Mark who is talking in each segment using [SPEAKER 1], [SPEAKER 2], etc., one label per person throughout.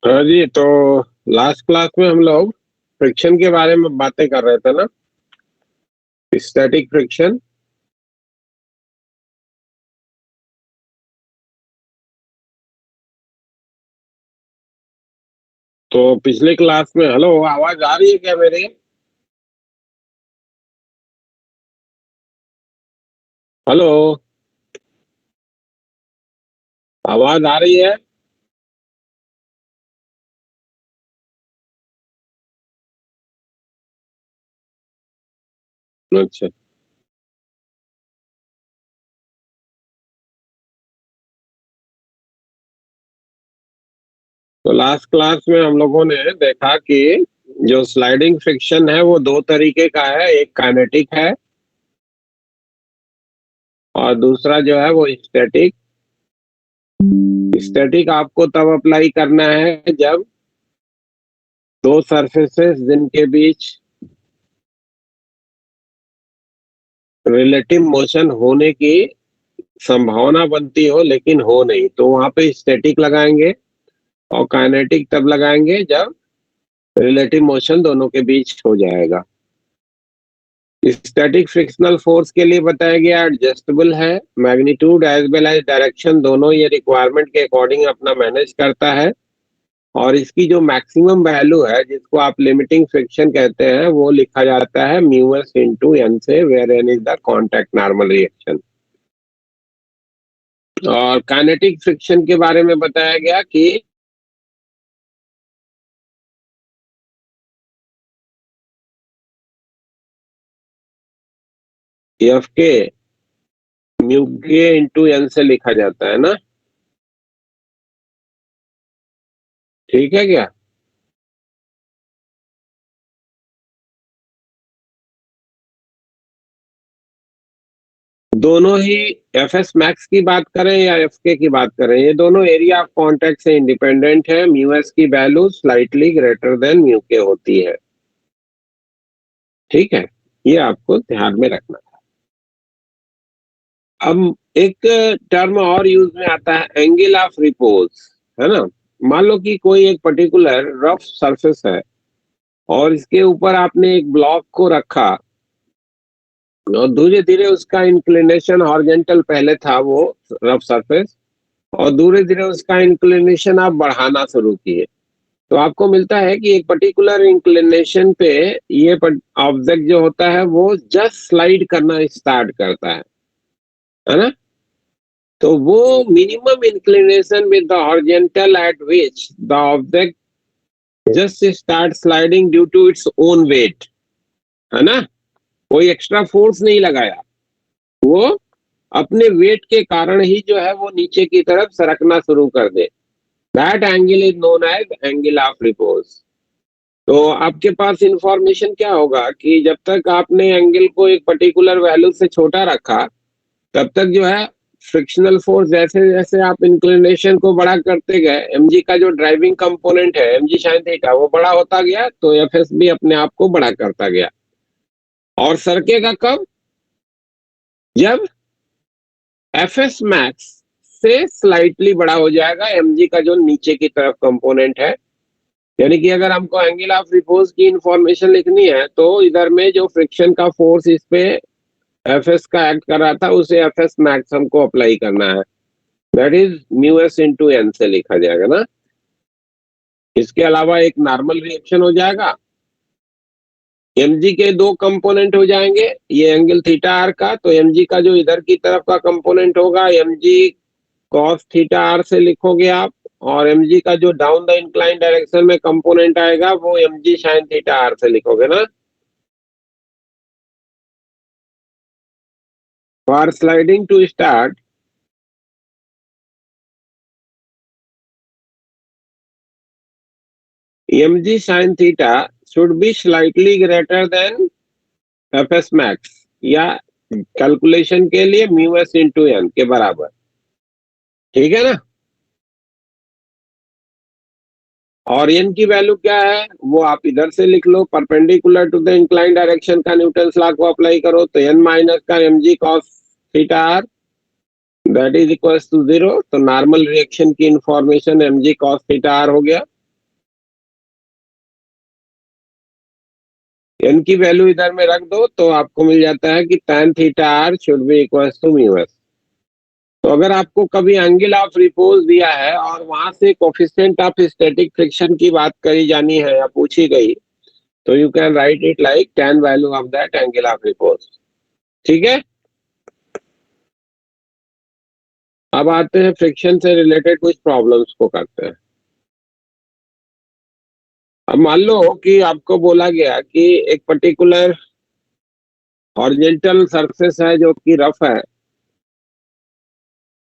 [SPEAKER 1] हाँ जी, तो last class में हम लोग फ्रिक्शन के बारे में बातें कर रहे थे ना, स्टैटिक फ्रिक्शन। तो पिछले क्लास में, हेलो, आवाज आ रही है क्या मेरी? हेलो, आवाज आ रही है? अच्छा। तो लास्ट क्लास में हम लोगों ने देखा कि जो स्लाइडिंग फ्रिक्शन है वो दो तरीके का है, एक काइनेटिक है और दूसरा जो है वो स्टैटिक। स्टैटिक आपको तब अप्लाई करना है जब दो सरफेसेस जिनके बीच रिलेटिव मोशन होने की संभावना बनती हो लेकिन हो नहीं, तो वहां पे स्टैटिक लगाएंगे। और काइनेटिक तब लगाएंगे जब रिलेटिव मोशन दोनों के बीच हो जाएगा। स्टैटिक फ्रिक्शनल फोर्स के लिए बताया गया एडजस्टेबल है, magnitude as well as direction दोनों ये रिक्वायरमेंट के अकॉर्डिंग अपना मैनेज करता है। और इसकी जो मैक्सिमम वैल्यू है जिसको आप लिमिटिंग फ्रिक्शन कहते हैं वो लिखा जाता है म्यू एस इंटू एन से, where N is the contact normal reaction. और काइनेटिक फ्रिक्शन के बारे में बताया गया कि एफ के म्यू के इंटू एन से लिखा जाता है ना, ठीक है क्या? दोनों ही एफ एस मैक्स की बात करें या एफ के की बात करें, ये दोनों एरिया ऑफ कॉन्टैक्ट से इंडिपेंडेंट है। म्यू एस की value slightly greater than mu के होती है, ठीक है? ये आपको ध्यान में रखना। अब एक टर्म और यूज में आता है, एंगल ऑफ रिपोज, है ना? मान लो कि कोई एक पर्टिकुलर रफ सरफेस है और इसके ऊपर आपने एक ब्लॉक को रखा और धीरे धीरे उसका इंक्लिनेशन हॉरिजॉन्टल पहले था वो रफ सरफेस, और धीरे धीरे उसका इंक्लिनेशन आप बढ़ाना शुरू किए, तो आपको मिलता है कि एक पर्टिकुलर इंक्लिनेशन पे ये ऑब्जेक्ट जो होता है वो जस्ट स्लाइड करना स्टार्ट करता है ना? तो वो minimum inclination with the horizontal at which the object just start sliding due to its own weight, है ना? कोई एक्स्ट्रा फोर्स नहीं लगाया, वो अपने वेट के कारण ही जो है वो नीचे की तरफ सरकना शुरू कर दे। That angle is known as angle of repose. तो आपके पास इंफॉर्मेशन क्या होगा कि जब तक आपने एंगल को एक पर्टिकुलर वैल्यू से छोटा रखा तब तक जो है फ्रिक्शनल फोर्स जैसे जैसे आप इंक्लिनेशन को बड़ा करते गए, एमजी का जो ड्राइविंग कंपोनेंट है एमजी साइन थीटा वो बड़ा होता गया, तो एफएस भी अपने आप को बड़ा करता गया। और सरकेगा कब? जब एफएस मैक्स से स्लाइटली बड़ा हो जाएगा एमजी का जो नीचे की तरफ कंपोनेंट है। यानी कि अगर हमको एंगल ऑफ रिपोज की इंफॉर्मेशन लिखनी है तो इधर में जो फ्रिक्शन का फोर्स इस पे एफएस का एक्ट कर रहा था उसे एफएस मैक्स हमको अप्लाई करना है, that is mu S into N से लिखा जाएगा ना। इसके अलावा एक नॉर्मल रिएक्शन हो जाएगा, एमजी के दो कंपोनेंट हो जाएंगे, ये एंगल थीटा आर का, तो एमजी का जो इधर की तरफ का कंपोनेंट होगा एमजी कॉस थीटा आर से लिखोगे आप, और एमजी का जो डाउन द इंक्लाइन डायरेक्शन में कंपोनेंट आएगा वो एमजी साइन थीटा आर से लिखोगे ना। For sliding to start, mg sin theta should be slightly greater than fs max, या कैलकुलेशन के लिए म्यू एस इंटू एन के बराबर, ठीक है ना? और एन की वैल्यू क्या है वो आप इधर से लिख लो, perpendicular to the incline direction का न्यूटन्स लॉ को अप्लाई करो, तो एन माइनस का m g cos theta R that is equal to zero. तो नॉर्मल रिएक्शन की information m g cos theta R हो गया। एन की वैल्यू इधर में रख दो तो आपको मिल जाता है कि tan theta R should be equal to mu S. तो अगर आपको कभी एंगल ऑफ रिपोज दिया है और वहां से कोफिशिएंट ऑफ स्टैटिक फ्रिक्शन की बात करी जानी है या पूछी गई, तो you can write it like tan value of that angle of repose. ठीक है। अब आते हैं फ्रिक्शन से रिलेटेड कुछ प्रॉब्लम्स को करते हैं। अब मान लो कि आपको बोला गया कि एक पर्टिकुलर हॉरिजॉन्टल सरफेस है जो कि रफ है,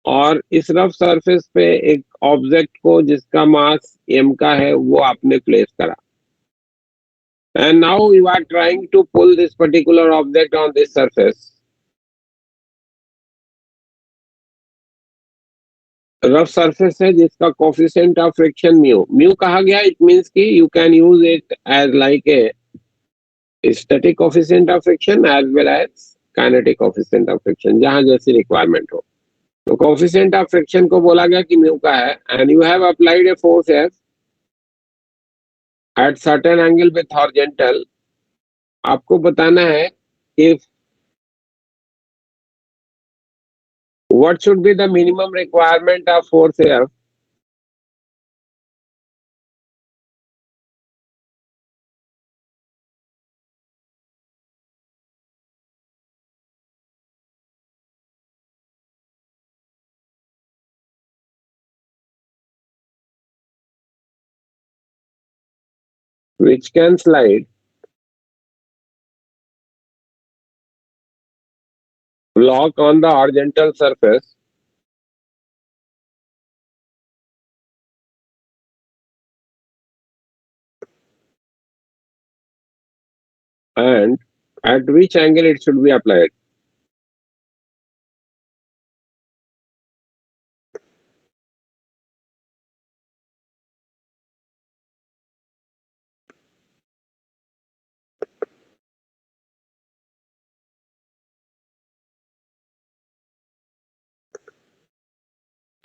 [SPEAKER 1] और इस रफ सरफेस पे एक ऑब्जेक्ट को जिसका मास m का है वो आपने प्लेस करा, and now you are trying to pull this particular object on this surface. Rough surface है जिसका coefficient of friction mu mu कहा गया, इट मींस कि you can use it as like a static coefficient of friction as well as kinetic coefficient of friction, जहां जैसी requirement हो। तो coefficient of friction को बोला गया कि म्यू का है, and you have applied a force F at certain angle with horizontal. आपको बताना है कि what should be the minimum requirement of force F which can slide block on the horizontal surface and at which angle it should be applied.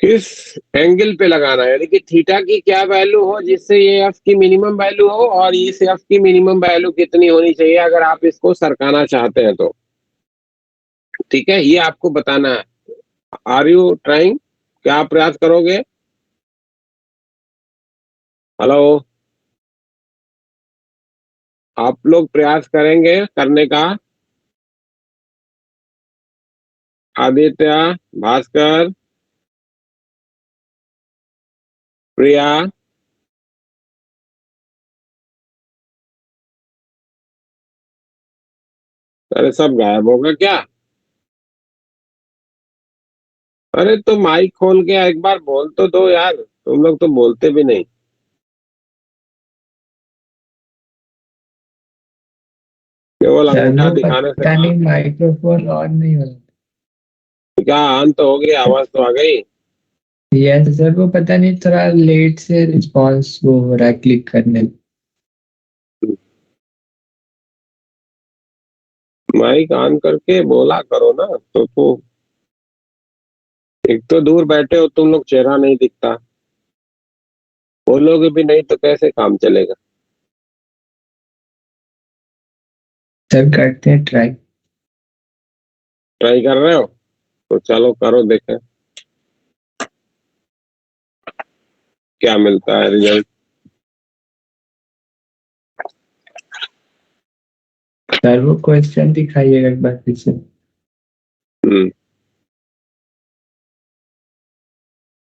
[SPEAKER 1] किस angle पे लगाना है, यानी कि थीटा की क्या वैल्यू हो जिससे ये एफ की मिनिमम वैल्यू हो, और इस एफ की मिनिमम वैल्यू कितनी होनी चाहिए अगर आप इसको सरकाना चाहते हैं तो। ठीक है, ये आपको बताना है। Are you trying? क्या आप प्रयास करोगे? हेलो, आप लोग प्रयास करेंगे करने का? आदित्य, भास्कर, प्रिया, अरे सब गायब होगा क्या? अरे तो माइक खोल के एक बार बोल तो दो यार, तुम लोग तो बोलते भी नहीं, केवल
[SPEAKER 2] सर
[SPEAKER 1] अंगूठा
[SPEAKER 2] वो
[SPEAKER 1] दिखाने से
[SPEAKER 2] पता
[SPEAKER 1] काम।
[SPEAKER 2] नहीं माइक्रोफोन ऑन नहीं हो रहा।
[SPEAKER 1] क्या ऑन तो हो गया, आवाज तो आ गई।
[SPEAKER 2] यस सर, वो पता नहीं थोड़ा लेट से रिस्पॉन्स वो हो रहा है क्लिक करने में।
[SPEAKER 1] माइक ऑन करके बोला करो ना, तो एक तो दूर बैठे हो तुम लोग, चेहरा नहीं दिखता, बोलोगे भी नहीं तो कैसे काम चलेगा?
[SPEAKER 2] सर करते हैं ट्राई।
[SPEAKER 1] ट्राई कर रहे हो तो चलो करो, देखें क्या मिलता है रिजल्ट।
[SPEAKER 2] सर वो क्वेश्चन दिखाइएगा एक बार फिर से।
[SPEAKER 1] हम्म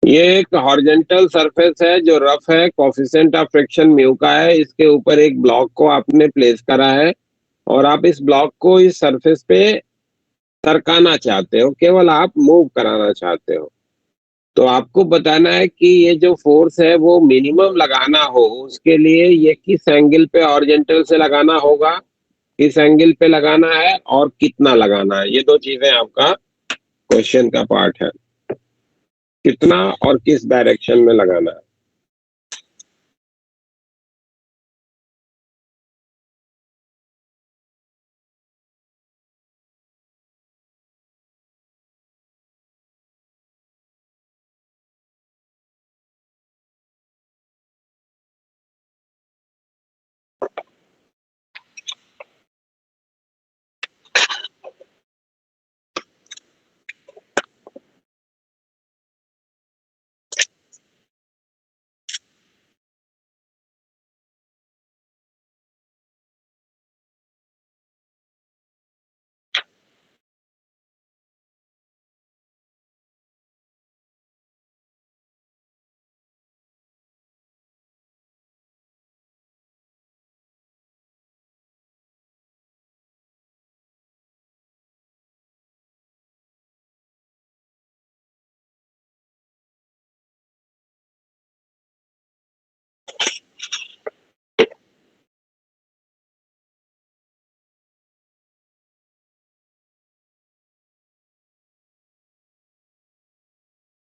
[SPEAKER 1] ये एक हॉरिजॉन्टल सरफेस है जो रफ है, कोफिशिएंट ऑफ फ्रिक्शन म्यू का है, इसके ऊपर एक ब्लॉक को आपने प्लेस करा है, और आप इस ब्लॉक को इस सरफेस पे सरकाना चाहते हो, केवल आप मूव कराना चाहते हो। तो आपको बताना है कि ये जो फोर्स है वो मिनिमम लगाना हो, उसके लिए ये किस एंगल पे हॉरिजॉन्टल से लगाना होगा, किस एंगल पे लगाना है, और कितना लगाना है। ये दो चीजें आपका क्वेश्चन का पार्ट है, कितना और किस डायरेक्शन में लगाना है।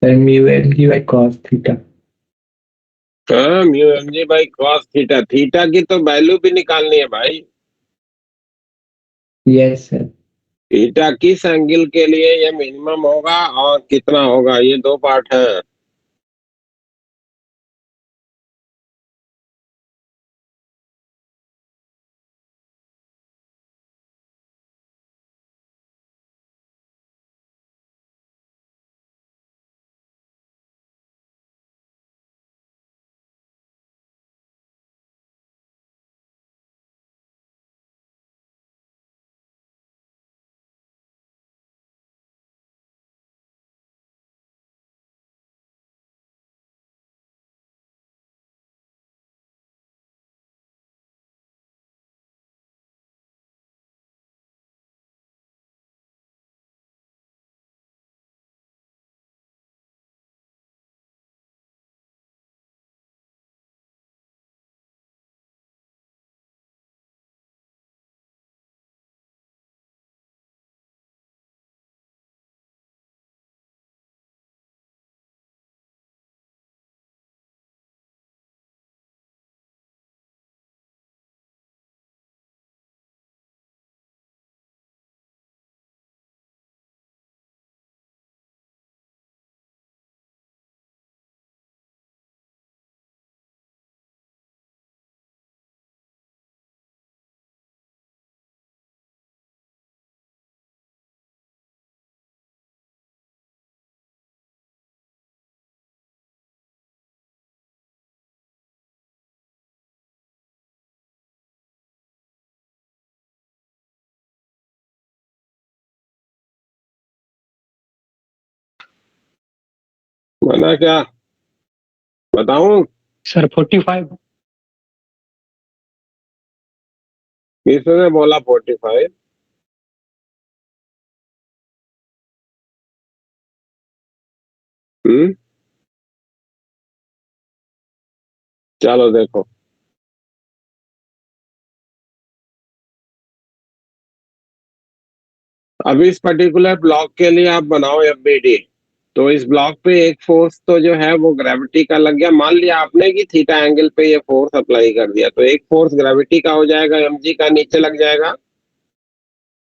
[SPEAKER 2] Sir mu M g by cos theta.
[SPEAKER 1] हाँ, mu M g by cos theta. Theta की तो वैल्यू भी निकालनी है भाई।
[SPEAKER 2] Yes sir.
[SPEAKER 1] थीटा किस एंगल के लिए ये मिनिमम होगा और कितना होगा, ये दो पार्ट है। बना क्या, बताऊं?
[SPEAKER 3] सर 45।
[SPEAKER 1] किसने बोला 45? हम्म, चलो देखो। अब इस पर्टिकुलर ब्लॉक के लिए आप बनाओ एफबीडी। तो इस ब्लॉक पे एक फोर्स तो जो है वो ग्रेविटी का लग गया। मान लिया आपने कि थीटा एंगल पे ये फोर्स अप्लाई कर दिया, तो एक फोर्स ग्रेविटी का हो जाएगा, एमजी का नीचे लग जाएगा।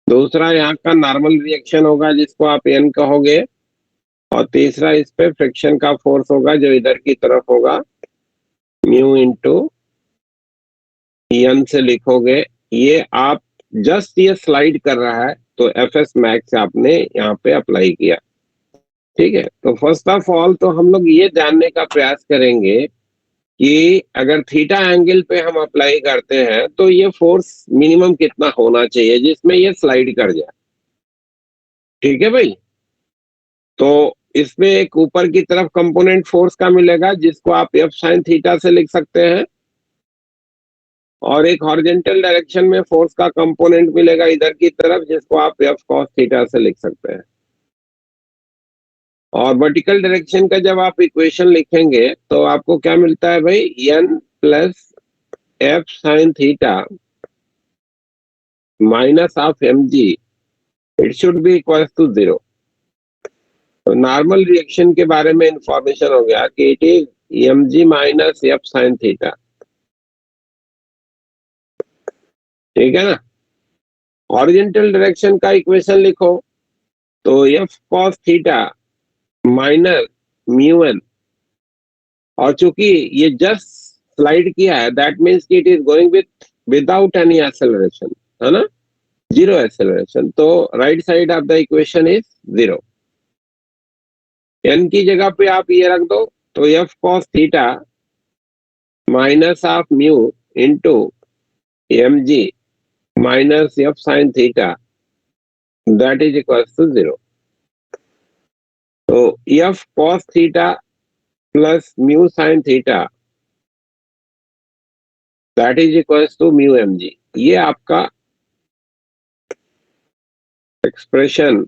[SPEAKER 1] दूसरा यहाँ का नॉर्मल रिएक्शन होगा जिसको आप एन कहोगे। और तीसरा इस पे फ्रिक्शन का फोर्स होगा जो इधर की तरफ होगा, म्यू इंटू एन से लिखोगे। ये आप जस्ट ये स्लाइड कर रहा है तो एफ एस मैक्स आपने यहाँ पे अप्लाई किया। ठीक है, तो फर्स्ट ऑफ ऑल तो हम लोग ये जानने का प्रयास करेंगे कि अगर थीटा एंगल पे हम अप्लाई करते हैं तो ये फोर्स मिनिमम कितना होना चाहिए जिसमें ये स्लाइड कर जाए। ठीक है भाई। तो इसमें एक ऊपर की तरफ कंपोनेंट फोर्स का मिलेगा जिसको आप एफ साइन थीटा से लिख सकते हैं, और एक हॉरिजॉन्टल डायरेक्शन में फोर्स का कंपोनेंट मिलेगा इधर की तरफ जिसको आप एफ कॉस थीटा से लिख सकते हैं। और वर्टिकल डायरेक्शन का जब आप इक्वेशन लिखेंगे तो आपको क्या मिलता है भाई, N plus F sine theta minus of M G, it should be equal to 0। तो नॉर्मल रिएक्शन के बारे में इंफॉर्मेशन हो गया कि it is M G minus F sine theta. ठीक है ना। हॉरिजॉन्टल डायरेक्शन का इक्वेशन लिखो तो F cos theta minus mu N, और चूंकि ये जस्ट स्लाइड किया है दैट मीन्स कि it is going without any acceleration, है ना, जीरो एक्सेलरेशन। तो right side of the equation is 0। N की जगह पे आप ये रख दो तो F cos theta minus of mu into M G minus F sine theta that is equal to 0। तो F cos theta plus mu sine theta that is equal to mu M G. ये आपका expression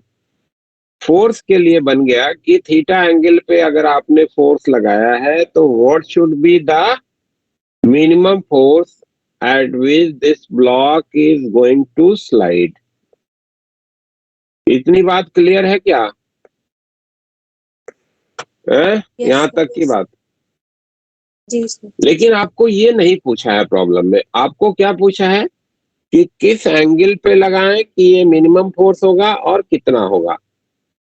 [SPEAKER 1] force के लिए बन गया कि theta angle पे अगर आपने फोर्स लगाया है तो what should be the minimum force at which this block is going to slide। इतनी बात क्लियर है क्या? है यहाँ
[SPEAKER 3] सर,
[SPEAKER 1] तक की बात।
[SPEAKER 3] जी सर।
[SPEAKER 1] लेकिन आपको ये नहीं पूछा है प्रॉब्लम में, आपको क्या पूछा है कि किस एंगल पे लगाएं कि ये मिनिमम फोर्स होगा और कितना होगा।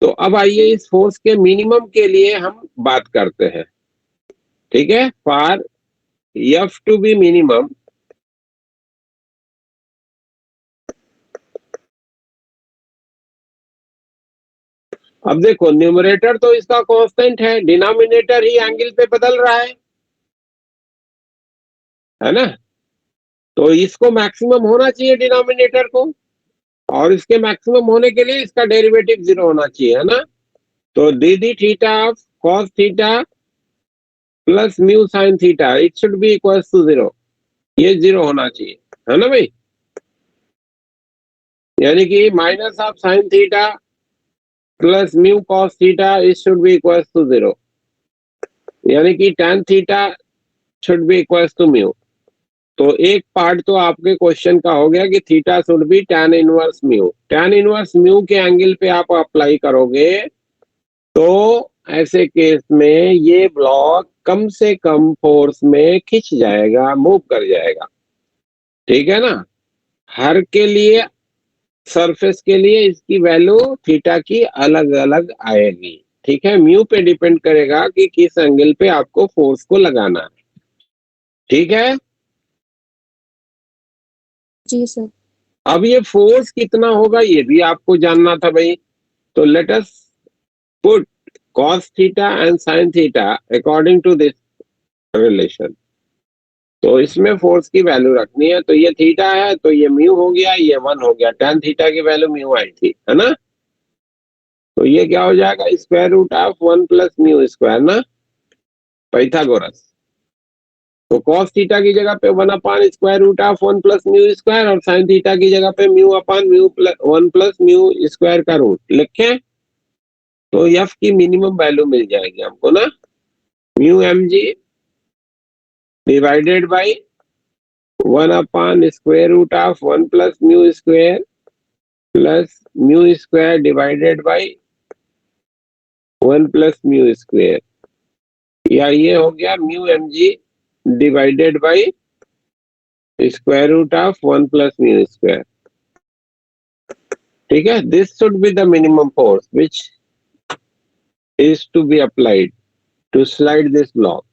[SPEAKER 1] तो अब आइए इस फोर्स के मिनिमम के लिए हम बात करते हैं। ठीक है, for F to be minimum, अब देखो न्यूमरेटर तो इसका कांस्टेंट है, डिनोमिनेटर ही एंगल पे बदल रहा है ना। तो इसको मैक्सिमम होना चाहिए डिनोमिनेटर को, और इसके मैक्सिमम होने के लिए इसका डेरिवेटिव 0 होना चाहिए, है ना। तो d d theta of cos theta plus mu sine theta, it should be equal to 0, ये 0 होना चाहिए, है ना भाई। यानी कि minus of sine theta plus mu cos theta, it should be equal to 0, यानी कि tan theta should be equal to mu. तो एक पार्ट तो आपके क्वेश्चन का हो गया कि theta should B tan inverse mu. tan inverse mu के एंगल पे आप अप्लाई करोगे तो ऐसे केस में ये ब्लॉक कम से कम फोर्स में खिंच जाएगा, मूव कर जाएगा। ठीक है ना। हर के लिए सरफेस के लिए इसकी वैल्यू थीटा की अलग अलग आएगी। ठीक है, म्यू पे डिपेंड करेगा कि किस एंगल पे आपको फोर्स को लगाना है। ठीक है,
[SPEAKER 3] जी सर।
[SPEAKER 1] अब ये फोर्स कितना होगा ये भी आपको जानना था भाई। तो let us put cos theta and sin theta according to this relation. तो इसमें फोर्स की वैल्यू रखनी है, तो ये थीटा है तो ये म्यू हो गया, ये 1 हो गया, tan थीटा की वैल्यू म्यू आई थी, है ना। तो ये क्या हो जाएगा, square root of 1 plus mu square ना, पाइथागोरस। तो cos थीटा की जगह पे 1 upon square root of 1 plus mu square, और sin थीटा की जगह पे mu upon mu plus 1 plus mu square का रूट लिखें। तो एफ की मिनिमम वैल्यू मिल जाएगी हमको ना, mu M g divided by 1 upon square root of 1 plus mu square plus mu square divided by 1 plus mu square, या ये हो गया mu M g divided by square root of 1 plus mu square. ठीक है, this should be the minimum force which is to be applied to slide this block.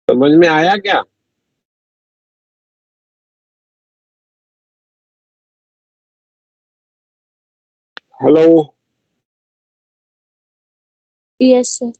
[SPEAKER 1] समझ में आया क्या। Hello,
[SPEAKER 3] yes sir.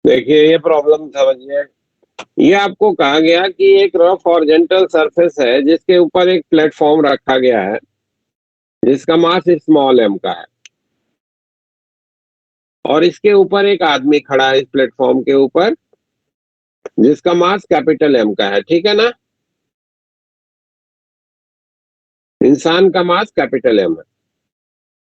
[SPEAKER 1] देखिए ये प्रॉब्लम समझिए। ये आपको कहा गया कि एक रफ हॉरिजॉन्टल सरफेस है जिसके ऊपर एक प्लेटफॉर्म रखा गया है जिसका मास स्मॉल एम का है, और इसके ऊपर एक आदमी खड़ा है इस प्लेटफॉर्म के ऊपर जिसका मास कैपिटल एम का है। ठीक है ना, इंसान का मास कैपिटल एम है।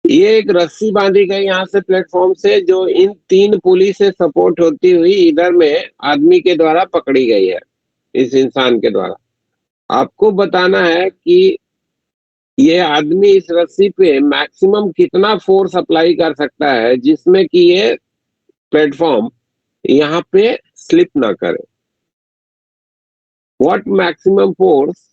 [SPEAKER 1] ये एक रस्सी बांधी गई यहाँ से प्लेटफॉर्म से, जो इन 3 पुली से सपोर्ट होती हुई इधर में आदमी के द्वारा पकड़ी गई है, इस इंसान के द्वारा। आपको बताना है कि ये आदमी इस रस्सी पे मैक्सिमम कितना फोर्स अप्लाई कर सकता है जिसमें कि ये प्लेटफॉर्म यहाँ पे स्लिप ना करे। What maximum force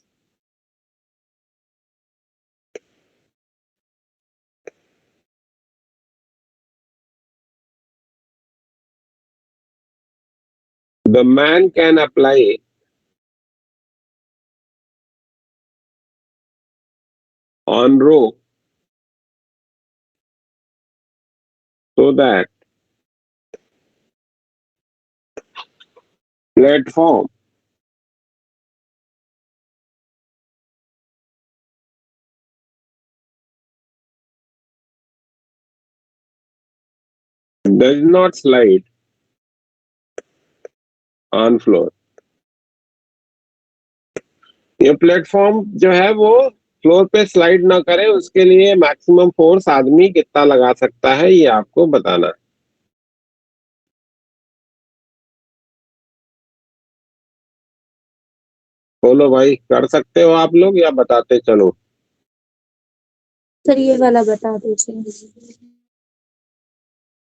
[SPEAKER 1] the man can apply on rope so that platform does not slide on floor। ये प्लेटफॉर्म जो है वो फ्लोर पे स्लाइड ना करे, उसके लिए मैक्सिमम फोर्स आदमी कितना लगा सकता है ये आपको बताना है। बोलो भाई, कर सकते हो आप लोग या बताते चलो?
[SPEAKER 3] सर ये वाला बता दीजिए।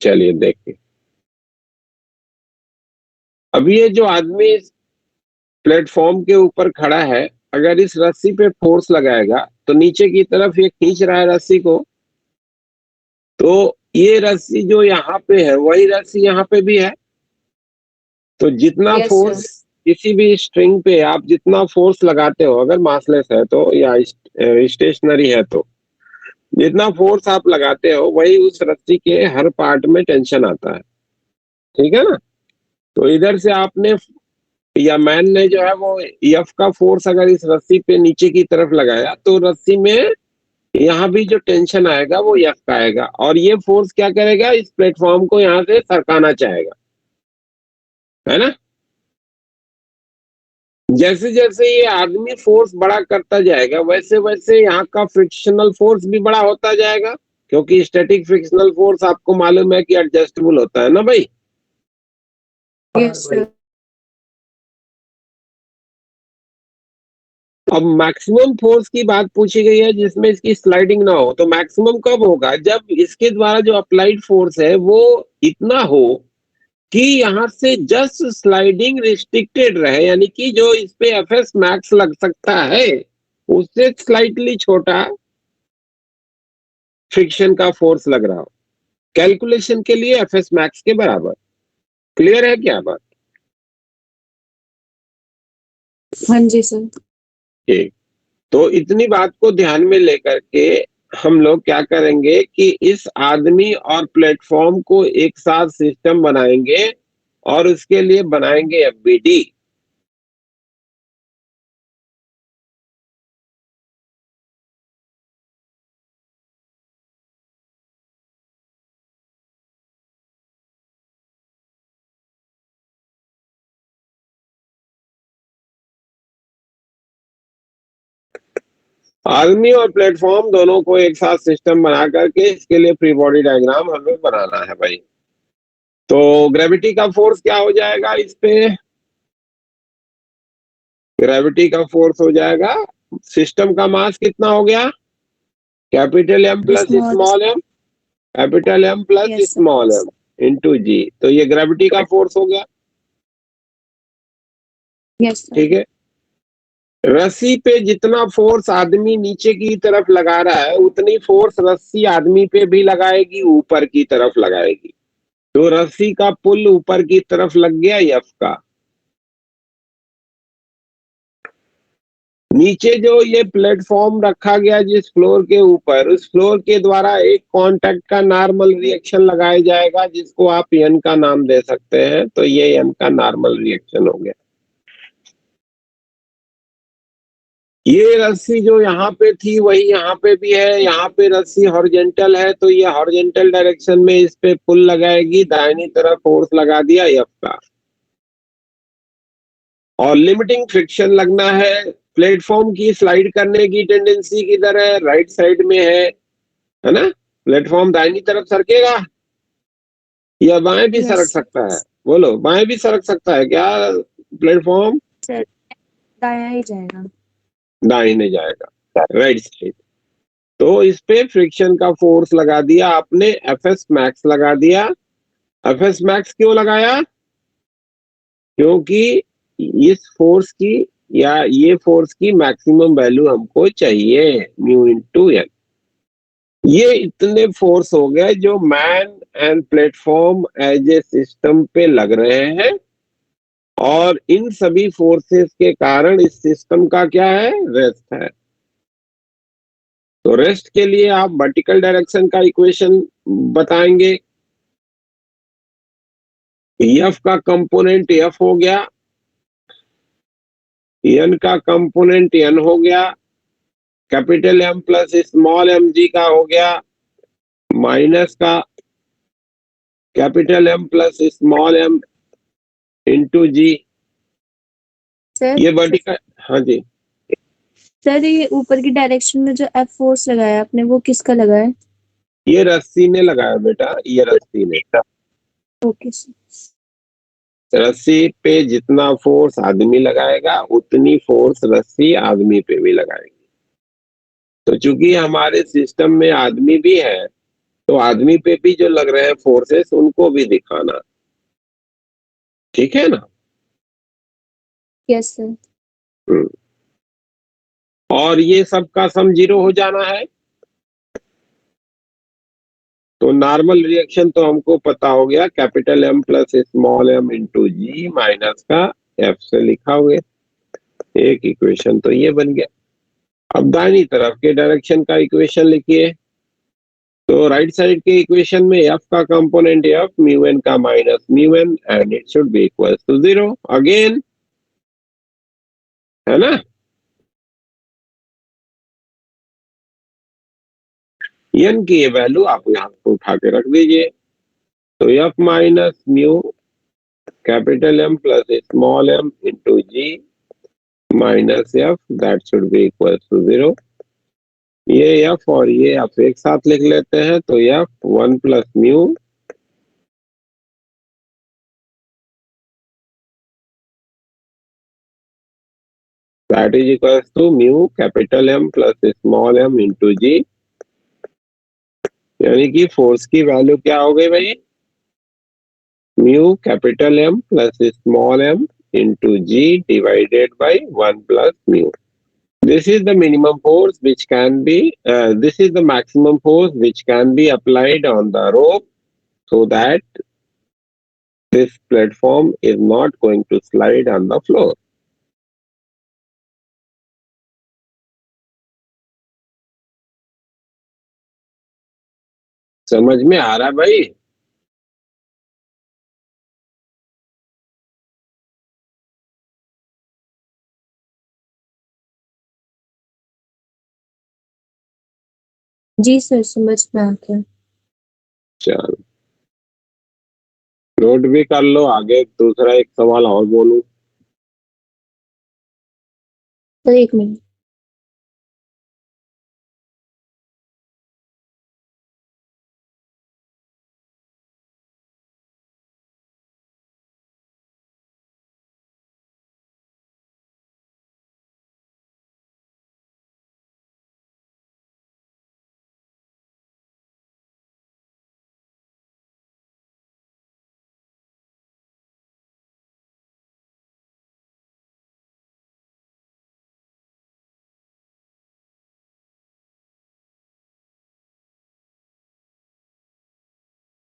[SPEAKER 1] चलिए देखिए, अब ये जो आदमी प्लेटफॉर्म के ऊपर खड़ा है, अगर इस रस्सी पे फोर्स लगाएगा तो नीचे की तरफ ये खींच रहा है रस्सी को, तो ये रस्सी जो यहाँ पे है वही रस्सी यहाँ पे भी है। तो जितना
[SPEAKER 3] Yes,
[SPEAKER 1] फोर्स किसी भी स्ट्रिंग पे आप जितना फोर्स लगाते हो, अगर मासलेस है तो या स्टेशनरी है तो जितना फोर्स आप लगाते हो वही उस रस्सी के हर पार्ट में टेंशन आता है। ठीक है ना? तो इधर से आपने या मैन ने जो है वो एफ का फोर्स अगर इस रस्सी पे नीचे की तरफ लगाया तो रस्सी में यहाँ भी जो टेंशन आएगा वो एफ का आएगा, और ये फोर्स क्या करेगा, इस प्लेटफॉर्म को यहाँ से सरकाना चाहेगा, है ना? जैसे जैसे ये आदमी फोर्स बड़ा करता जाएगा वैसे वैसे यहाँ का फ्रिक्शनल फोर्स भी बड़ा होता जाएगा, क्योंकि स्टैटिक फ्रिक्शनल फोर्स आपको मालूम है कि एडजस्टेबल होता है ना भाई।
[SPEAKER 3] Yes, sir.
[SPEAKER 1] अब मैक्सिमम फोर्स की बात पूछी गई है जिसमें इसकी स्लाइडिंग ना हो, तो मैक्सिमम कब होगा, जब इसके द्वारा जो अप्लाइड फोर्स है वो इतना हो कि यहां से जस्ट स्लाइडिंग रिस्ट्रिक्टेड रहे, यानी कि जो इस पे एफएस मैक्स लग सकता है उससे स्लाइटली छोटा फ्रिक्शन का फोर्स लग रहा हो, कैलकुलेशन के लिए एफएस मैक्स के बराबर। क्लियर है क्या बात?
[SPEAKER 3] हाँ जी सर।
[SPEAKER 1] ठीक, तो इतनी बात को ध्यान में लेकर के हम लोग क्या करेंगे कि इस आदमी और प्लेटफॉर्म को एक साथ सिस्टम बनाएंगे और उसके लिए बनाएंगे एफबीडी। आदमी और प्लेटफॉर्म दोनों को एक साथ सिस्टम बना करके इसके लिए फ्री बॉडी डायग्राम हमें बनाना है भाई। तो ग्रेविटी का फोर्स क्या हो जाएगा इस पे? ग्रेविटी का फोर्स हो जाएगा, सिस्टम का मास कितना हो गया, capital M plus small m, capital M plus
[SPEAKER 3] Yes, sir.
[SPEAKER 1] Small m into g. तो ये ग्रेविटी का फोर्स हो गया।
[SPEAKER 3] Yes, sir.
[SPEAKER 1] ठीक है, रस्सी पे जितना फोर्स आदमी नीचे की तरफ लगा रहा है उतनी फोर्स रस्सी आदमी पे भी लगाएगी, ऊपर की तरफ लगाएगी। तो रस्सी का पुल ऊपर की तरफ लग गया एफ का। नीचे जो ये प्लेटफॉर्म रखा गया जिस फ्लोर के ऊपर, उस फ्लोर के द्वारा एक कांटेक्ट का नॉर्मल रिएक्शन लगाया जाएगा जिसको आप एन का नाम दे सकते हैं। तो ये एन का नॉर्मल रिएक्शन हो गया। ये रस्सी जो यहाँ पे थी वही यहाँ पे भी है, यहाँ पे रस्सी हॉरिजॉन्टल है तो ये हॉरिजॉन्टल डायरेक्शन में इस पे पुल लगाएगी, दाहिनी तरफ फोर्स लगा दिया एफ का। और लिमिटिंग फ्रिक्शन लगना है, प्लेटफॉर्म की स्लाइड करने की टेंडेंसी किधर है, राइट साइड में है ना? प्लेटफॉर्म दाहिनी तरफ सरकेगा या बाएं भी
[SPEAKER 3] Yes.
[SPEAKER 1] सरक सकता है? बोलो, बाएं भी सरक सकता है क्या प्लेटफॉर्म?
[SPEAKER 3] सर दाया ही जाएगा।
[SPEAKER 1] दाहिने जाएगा, राइट साइड। तो इस पे फ्रिक्शन का फोर्स लगा दिया आपने, एफएस मैक्स लगा दिया। एफएस मैक्स क्यों लगाया? क्योंकि इस फोर्स की या ये फोर्स की मैक्सिमम वैल्यू हमको चाहिए, म्यू इंटू एन। ये इतने फोर्स हो गए जो man and platform as a system पे लग रहे हैं, और इन सभी फोर्सेस के कारण इस सिस्टम का क्या है, रेस्ट है। तो रेस्ट के लिए आप वर्टिकल डायरेक्शन का इक्वेशन बताएंगे। एफ का कंपोनेंट एफ हो गया, एन का कंपोनेंट एन हो गया, capital M plus small m g का हो गया, माइनस का capital M plus small m into g.
[SPEAKER 3] Sir
[SPEAKER 1] ये वर्टिकल, हाँ जी।
[SPEAKER 3] सर ये ऊपर की डायरेक्शन में जो एफ फोर्स लगाया आपने वो किसका लगाया?
[SPEAKER 1] ये रस्सी ने लगाया बेटा, ये रस्सी ने।
[SPEAKER 3] Okay sir.
[SPEAKER 1] रस्सी पे जितना फोर्स आदमी लगाएगा उतनी फोर्स रस्सी आदमी पे भी लगाएगी। तो चूंकि हमारे सिस्टम में आदमी भी है, तो आदमी पे भी जो लग रहे हैं फोर्सेस उनको भी दिखाना, ठीक है ना।
[SPEAKER 3] Yes sir.
[SPEAKER 1] हम्म। और ये सब का सम 0 हो जाना है। तो नॉर्मल रिएक्शन तो हमको पता हो गया, capital M plus small m into g minus का एफ से लिखा हुए। एक इक्वेशन तो ये बन गया। अब दाहिनी तरफ के डायरेक्शन का इक्वेशन लिखिए। तो राइट साइड के इक्वेशन में एफ का कंपोनेंट एफ, म्यू एन का minus mu N, and it should be equal to 0 again, है ना। एन की ये वैल्यू आप यहां पर उठा के रख दीजिए। तो F minus mu capital M plus small m into g minus F, that should be equal to 0। ये एफ और ये आप एक साथ लिख लेते हैं, तो F 1 plus mu that is equal to mu capital M plus small m into g. यानी कि फोर्स की वैल्यू क्या हो गई भाई, mu capital M plus small m into g divided by 1 plus mu. This is the minimum force which can be, this is the maximum force which can be applied on the rope so that this platform is not going to slide on the floor. समझ में आ रहा है भाई?
[SPEAKER 3] जी sir समझ में आ गया।
[SPEAKER 1] चलो note भी कर लो, आगे दूसरा एक सवाल और बोलूं।
[SPEAKER 3] सर एक मिनट।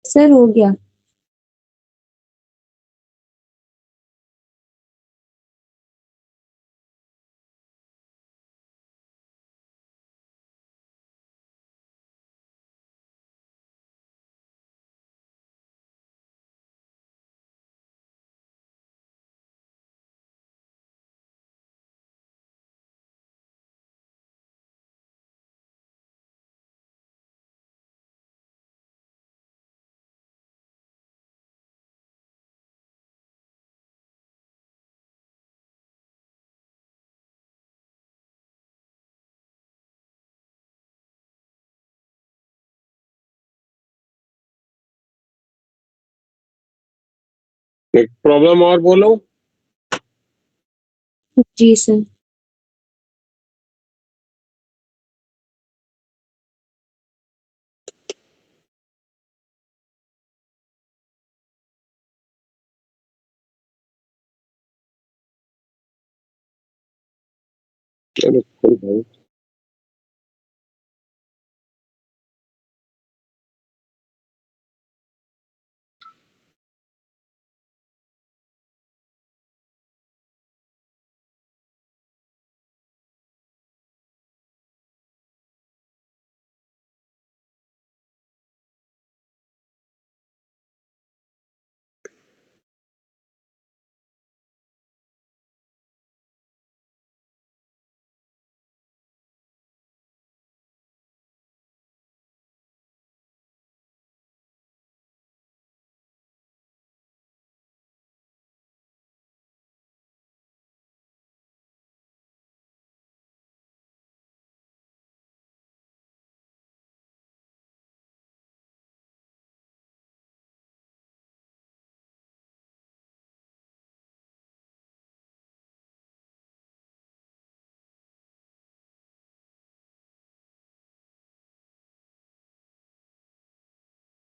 [SPEAKER 3] सर हो गया।
[SPEAKER 1] एक प्रॉब्लम और बोलो।
[SPEAKER 3] जी सर।
[SPEAKER 1] बिल्कुल भाई।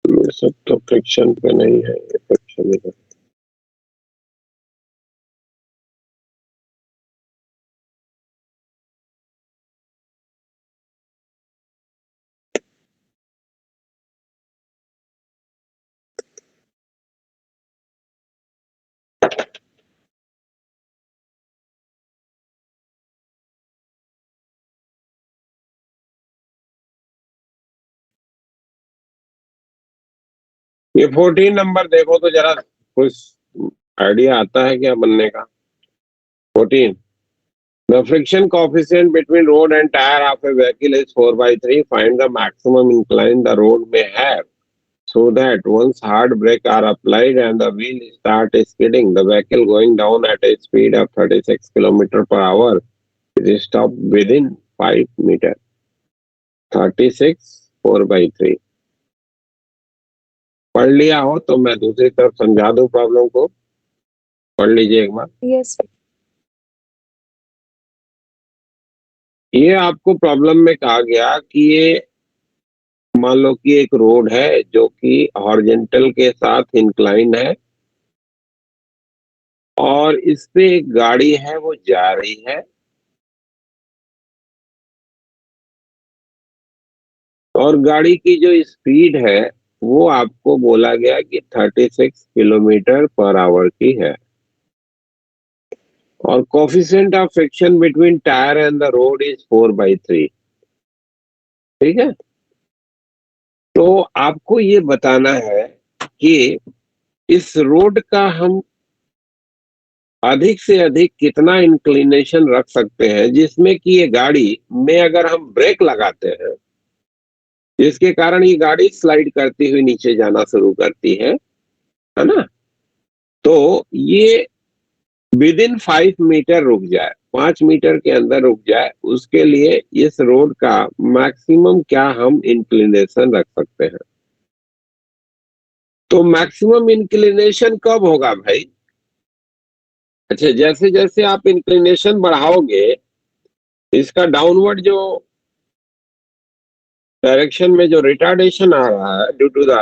[SPEAKER 1] ये सब तो फ्रिक्शन पे नहीं है, ये फ्रिक्शन है। ये 14 नंबर देखो तो जरा कुछ आइडिया आता है क्या बनने का? 14, the friction coefficient between road and tire of a vehicle is 4/3. Find the maximum incline the road may have so that once hard brake are applied and the wheel start skidding, the vehicle going down at a speed of 36 km/h is stopped within 5 meter. 36 4/3 पढ़ लिया हो तो मैं दूसरी तरफ समझा दूं problem को, पढ़ लीजिए एक बार।
[SPEAKER 3] यस
[SPEAKER 1] ये आपको प्रॉब्लम में कहा गया कि ये मान लो कि एक रोड है जो कि हॉरिजेंटल के साथ इंक्लाइन है और इस पे एक गाड़ी है वो जा रही है और गाड़ी की जो स्पीड है वो आपको बोला गया कि 36 km/h की है और coefficient of friction between tyre and the road is 4/3। ठीक है, तो आपको ये बताना है कि इस रोड का हम अधिक से अधिक कितना इंक्लिनेशन रख सकते हैं जिसमें कि ये गाड़ी में अगर हम ब्रेक लगाते हैं जिसके कारण ये गाड़ी स्लाइड करती हुई नीचे जाना शुरू करती है ना, तो ये विद इन 5 मीटर रुक जाए, 5 मीटर के अंदर रुक जाए, उसके लिए इस रोड का मैक्सिमम क्या हम इंक्लिनेशन रख सकते हैं। तो मैक्सिमम इंक्लिनेशन कब होगा भाई? अच्छा, जैसे जैसे आप इंक्लिनेशन बढ़ाओगे इसका डाउनवर्ड जो डायरेक्शन में जो रिटार्डेशन आ रहा है ड्यू टू द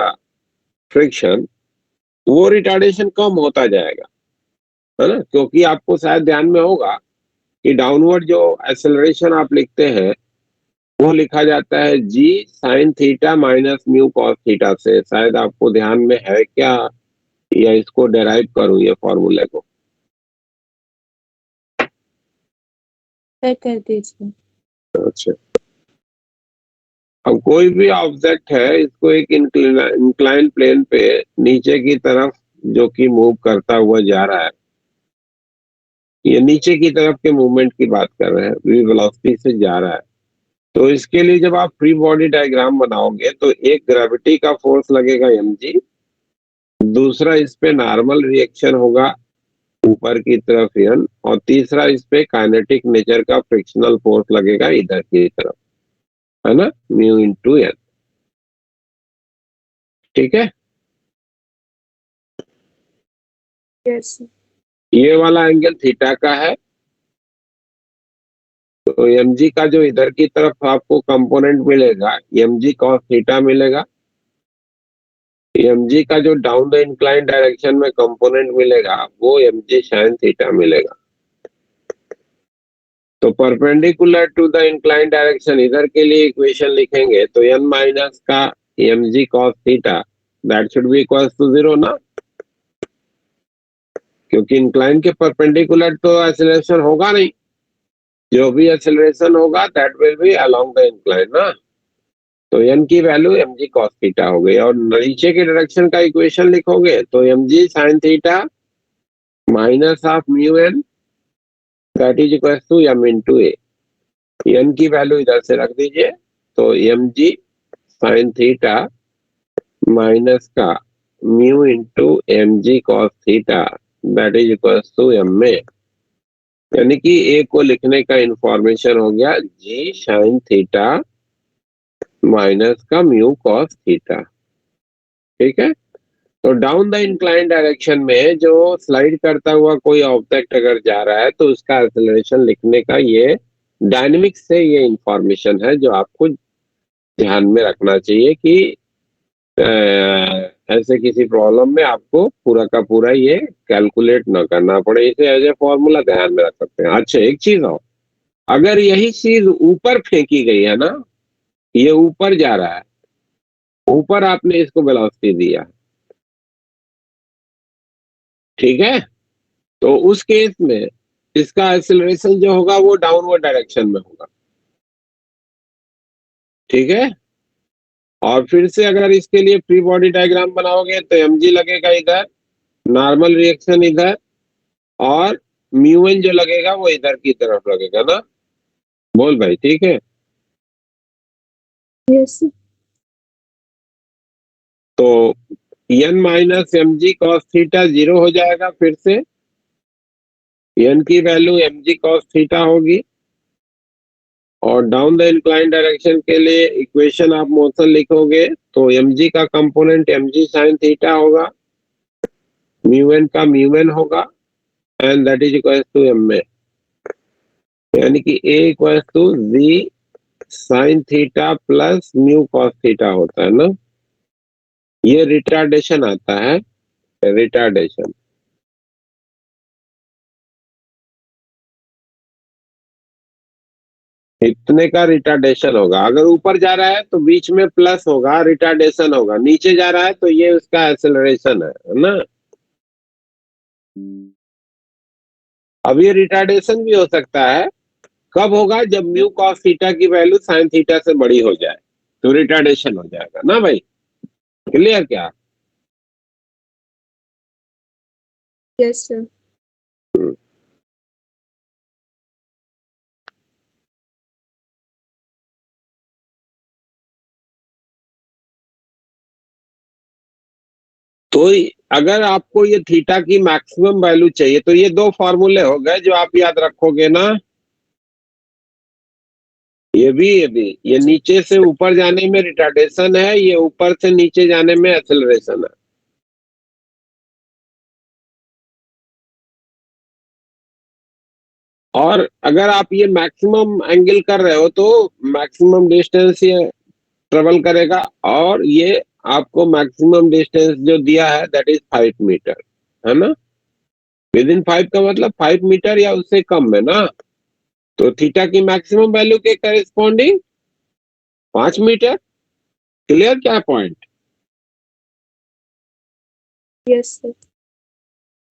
[SPEAKER 1] फ्रिक्शन, वो रिटार्डेशन कम होता जाएगा, है ना, क्योंकि आपको शायद ध्यान में होगा कि डाउनवर्ड जो एक्सेलरेशन आप लिखते हैं वो लिखा जाता है g sine theta minus mu cos theta से। शायद आपको ध्यान में है क्या, या इसको डेराइव करूं ये फॉर्मूले को?
[SPEAKER 3] चेक कर दीजिए।
[SPEAKER 1] अच्छा, अब कोई भी ऑब्जेक्ट है इसको एक इंक्लाइन प्लेन पे नीचे की तरफ जो कि मूव करता हुआ जा रहा है, ये नीचे की तरफ के मूवमेंट की बात कर रहे हैं, वी वेलोसिटी से जा रहा है। तो इसके लिए जब आप फ्री बॉडी डायग्राम बनाओगे तो एक ग्रेविटी का फोर्स लगेगा mg, दूसरा इस पे नॉर्मल रिएक्शन होगा ऊपर की तरफ n, और तीसरा इस पे काइनेटिक नेचर का फ्रिक्शनल फोर्स लगेगा इधर की तरफ, है ना, म्यू इंटू n। ठीक है,
[SPEAKER 3] यस
[SPEAKER 1] ये वाला एंगल थीटा का है, तो mg का जो इधर की तरफ आपको कंपोनेंट मिलेगा mg cos थीटा मिलेगा, mg का जो डाउन द इंक्लाइन डायरेक्शन में कंपोनेंट मिलेगा वो mg sin थीटा मिलेगा। तो perpendicular to the incline direction इधर के लिए इक्वेशन लिखेंगे तो n माइनस का mg cos theta that should be equal to 0 ना, क्योंकि इंक्लाइन के परपेंडिकुलर तो एक्सीलरेशन होगा नहीं, जो भी एक्सीलरेशन होगा that will be along the incline ना। तो n की वैल्यू mg cos थीटा हो गई, और नीचे के डायरेक्शन का इक्वेशन लिखोगे तो mg sin theta minus of mu n that is equal to m into a. n की वैल्यू इधर से रख दीजिए, तो mg sin थीटा माइनस का mu into mg cos theta that is equal to m a, यानी कि ए को लिखने का इंफॉर्मेशन हो गया g sin थीटा माइनस का म्यू कॉस थीटा। ठीक है, तो डाउन द इंक्लाइन डायरेक्शन में जो स्लाइड करता हुआ कोई ऑब्जेक्ट अगर जा रहा है तो उसका एक्सेलरेशन लिखने का ये डायनेमिक्स से ये इंफॉर्मेशन है जो आपको ध्यान में रखना चाहिए कि ऐसे किसी प्रॉब्लम में आपको पूरा का पूरा ये कैलकुलेट ना करना पड़े, इसे एज ए फॉर्मूला ध्यान में रख सकते हैं। अच्छा, एक चीज और, अगर यही चीज ऊपर फेंकी गई है ना, ये ऊपर जा रहा है, ऊपर आपने इसको वेलोसिटी दिया, ठीक है, तो उस केस में इसका एक्सेलरेशन जो होगा वो डाउनवर्ड डायरेक्शन में होगा। ठीक है, और फिर से अगर इसके लिए फ्री बॉडी डायग्राम बनाओगे तो mg लगेगा इधर, नॉर्मल रिएक्शन इधर, और म्यू एन जो लगेगा वो इधर की तरफ लगेगा ना। बोल भाई, ठीक है।
[SPEAKER 3] यस
[SPEAKER 1] तो n minus mg cos theta 0 हो जाएगा, फिर से n की वैल्यू mg cos थीटा होगी, और डाउन द इंक्लाइन डायरेक्शन के लिए इक्वेशन आप मोशन लिखोगे तो mg का कंपोनेंट mg sin थीटा होगा, म्यू एन का म्यू एन होगा, and that is equal to m a, यानी कि a equal to z sin theta plus mu cos theta होता है ना। ये रिटार्डेशन आता है, रिटार्डेशन। इतने का रिटार्डेशन होगा, अगर ऊपर जा रहा है तो बीच में प्लस होगा, रिटार्डेशन होगा, नीचे जा रहा है तो ये उसका एक्सेलरेशन है ना। अब ये रिटार्डेशन भी हो सकता है, कब होगा, जब म्यू कॉस थीटा की वैल्यू साइन थीटा से बड़ी हो जाए तो रिटार्डेशन हो जाएगा ना भाई। क्लियर क्या?
[SPEAKER 3] Yes sir.
[SPEAKER 1] तो अगर आपको ये थीटा की मैक्सिमम वैल्यू चाहिए तो ये दो फॉर्मूले हो गए जो आप याद रखोगे ना, ये भी ये नीचे से ऊपर जाने में रिटार्डेशन है, ये ऊपर से नीचे जाने में एक्सेलरेशन है। और अगर आप ये मैक्सिमम एंगल कर रहे हो तो मैक्सिमम डिस्टेंस ये ट्रेवल करेगा, और ये आपको मैक्सिमम डिस्टेंस जो दिया है दैट इज 5 मीटर, है ना। विद इन 5 का मतलब 5 मीटर या उससे कम है ना, तो थीटा की मैक्सिमम वैल्यू के करेस्पॉन्डिंग 5 मीटर। क्लियर क्या पॉइंट?
[SPEAKER 3] Yes sir.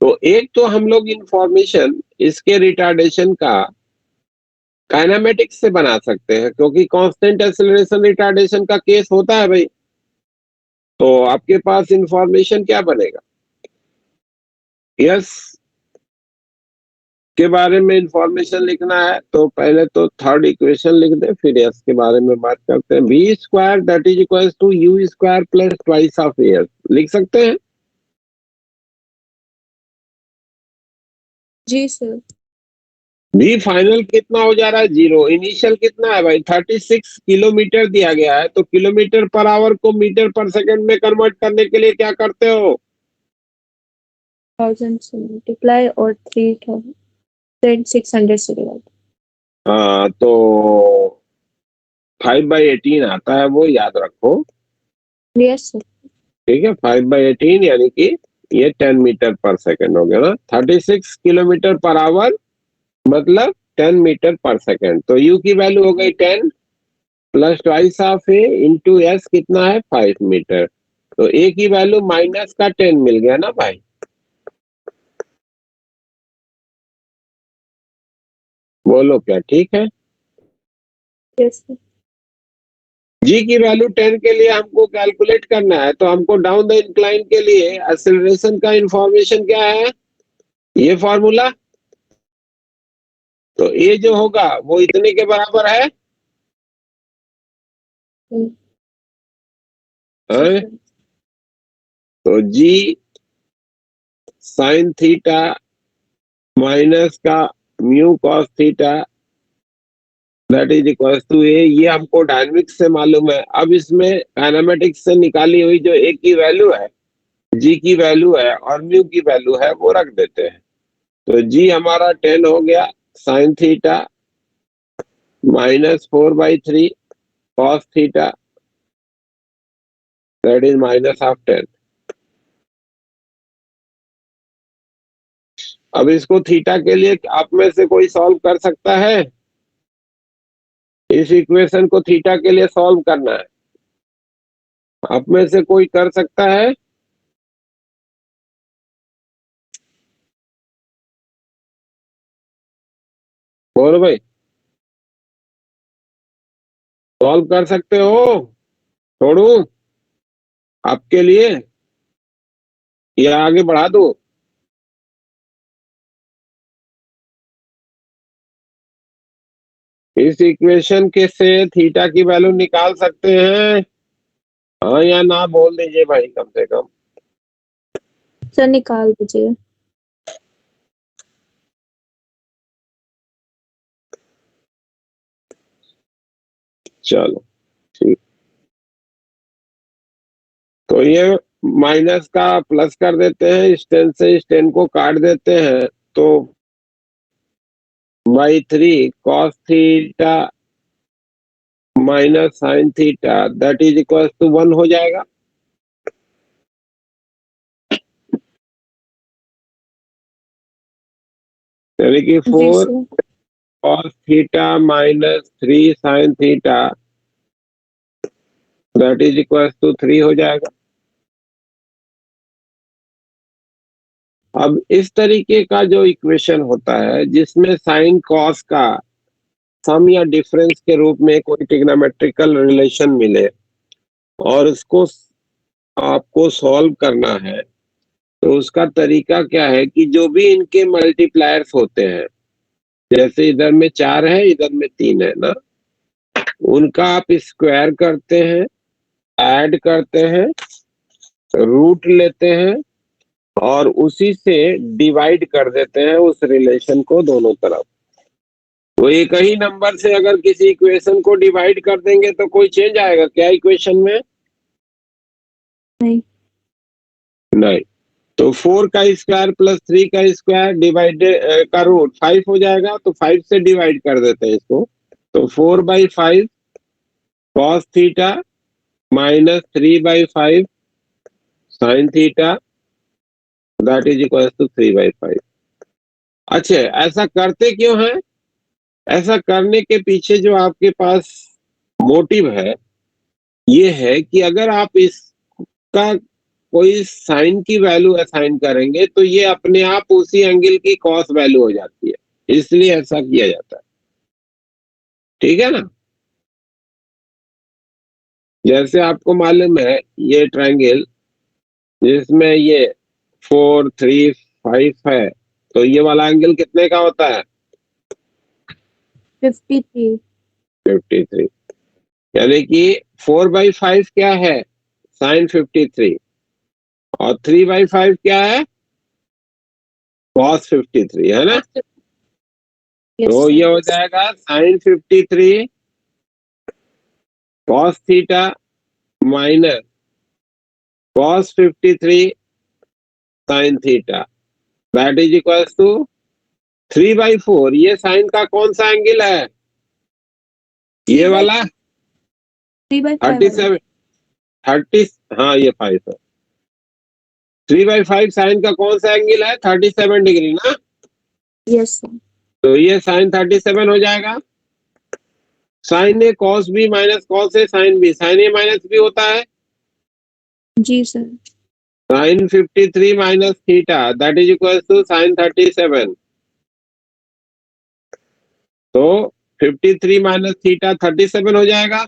[SPEAKER 1] तो एक तो हम लोग इंफॉर्मेशन इसके रिटार्डेशन का काइनेमेटिक्स से बना सकते हैं, क्योंकि कांस्टेंट एक्सेलरेशन रिटार्डेशन का केस होता है भाई। तो आपके पास इंफॉर्मेशन क्या बनेगा, यस के बारे में इंफॉर्मेशन लिखना है तो पहले तो थर्ड इक्वेशन लिख दे, फिर एस के बारे में बात करते हैं। V square that is equal to u square plus twice of s लिख सकते हैं।
[SPEAKER 3] जी सर।
[SPEAKER 1] वी फाइनल कितना हो जा रहा है, 0। इनिशियल कितना है भाई, 36 किलोमीटर दिया गया है, तो किलोमीटर पर आवर को मीटर पर सेकंड में कन्वर्ट करने के लिए क्या करते हो,
[SPEAKER 3] 1000 से मल्टीप्लाई और 3600 से डिवाइड।
[SPEAKER 1] तो 5/18 आता है, वो याद रखो।
[SPEAKER 3] Yes sir.
[SPEAKER 1] ठीक है, 5/18 यानी कि ये 10 मीटर पर सेकंड हो गया ना। 36 किलोमीटर पर आवर मतलब 10 मीटर पर सेकेंड। तो u की वैल्यू हो गई 10 plus twice of a into s कितना है 5 मीटर। तो a की वैल्यू माइनस का 10 मिल गया ना भाई। बोलो क्या ठीक है।
[SPEAKER 3] Yes sir.
[SPEAKER 1] g की वैल्यू 10 के लिए हमको कैलकुलेट करना है, तो हमको डाउन द इंक्लाइन के लिए एक्सेलरेशन का इंफॉर्मेशन क्या है, ये फॉर्मूला। तो a जो होगा वो इतने के बराबर है, हैं? तो g साइन थीटा माइनस का mu cos theta that is equal to a, ये हमको डायनेमिक्स से मालूम है। अब इसमें काइनेमेटिक्स से निकाली हुई जो ए की वैल्यू है, जी की वैल्यू है और म्यू की वैल्यू है वो रख देते हैं। तो जी हमारा 10 हो गया sign theta minus 4/3 cos theta that is minus half 10। अब इसको थीटा के लिए आप में से कोई सॉल्व कर सकता है? इस इक्वेशन को थीटा के लिए सॉल्व करना है, आप में से कोई कर सकता है? बोलो भाई, सॉल्व कर सकते हो? छोड़ू आपके लिए या आगे बढ़ा दो? इस इक्वेशन के से थीटा की वैल्यू निकाल सकते हैं? हाँ या ना बोल दीजिए भाई कम से कम।
[SPEAKER 3] सर निकाल दीजिए।
[SPEAKER 1] चलो ठीक। तो ये माइनस का प्लस कर देते हैं, इस 10 से इस 10 को काट देते हैं, तो by 3 cos theta minus sine theta that is equal to 1 हो जाएगा। यानी कि 4 cos theta minus 3 sine theta that is equal to 3 हो जाएगा। अब इस तरीके का जो इक्वेशन होता है जिसमें साइन कॉस का सम या डिफरेंस के रूप में कोई ट्रिग्नोमेट्रिकल रिलेशन मिले और उसको आपको सॉल्व करना है, तो उसका तरीका क्या है कि जो भी इनके मल्टीप्लायर्स होते हैं, जैसे इधर में 4 है इधर में 3 है ना, उनका आप स्क्वायर करते हैं, ऐड करते हैं, रूट लेते हैं और उसी से डिवाइड कर देते हैं उस रिलेशन को दोनों तरफ। तो एक ही नंबर से अगर किसी इक्वेशन को डिवाइड कर देंगे तो कोई चेंज आएगा क्या इक्वेशन में?
[SPEAKER 3] नहीं।
[SPEAKER 1] नहीं। तो 4 का स्क्वायर प्लस 3 का स्क्वायर डिवाइडेड का रूट 5 हो जाएगा, तो 5 से डिवाइड कर देते हैं इसको। तो 4/5 cos theta minus 3/5 sine theta that is equal to 3/5। अच्छा, ऐसा करते क्यों है? ऐसा करने के पीछे जो आपके पास मोटिव है ये है कि अगर आप इसका कोई साइन की वैल्यू असाइन करेंगे तो ये अपने आप उसी एंगल की कॉस वैल्यू हो जाती है, इसलिए ऐसा किया जाता है। ठीक है ना? जैसे आपको मालूम है ये ट्रायंगल जिसमें ये 4 3 5 है, तो ये वाला एंगल कितने का होता है?
[SPEAKER 3] 53।
[SPEAKER 1] 53। यानी कि 4/5 क्या है? साइन 53 और 3/5 क्या है? कॉस 53 है ना। तो ये हो जाएगा sine 53 cos theta minus cos 53 sine theta that is equal to 3/4। ये साइन का कौन सा एंगल है? ये वाला 37 30, हाँ ये 5 है। 3/5 साइन का कौन सा एंगल है? 37 डिग्री ना।
[SPEAKER 3] Yes sir.
[SPEAKER 1] तो ये साइन 37 हो जाएगा। Sine A cos B minus cos A sine B, sine A minus B होता है
[SPEAKER 3] जी sir.
[SPEAKER 1] Sine 53 minus theta that is equal to sine 37। तो 53 माइनस थीटा 37 हो जाएगा।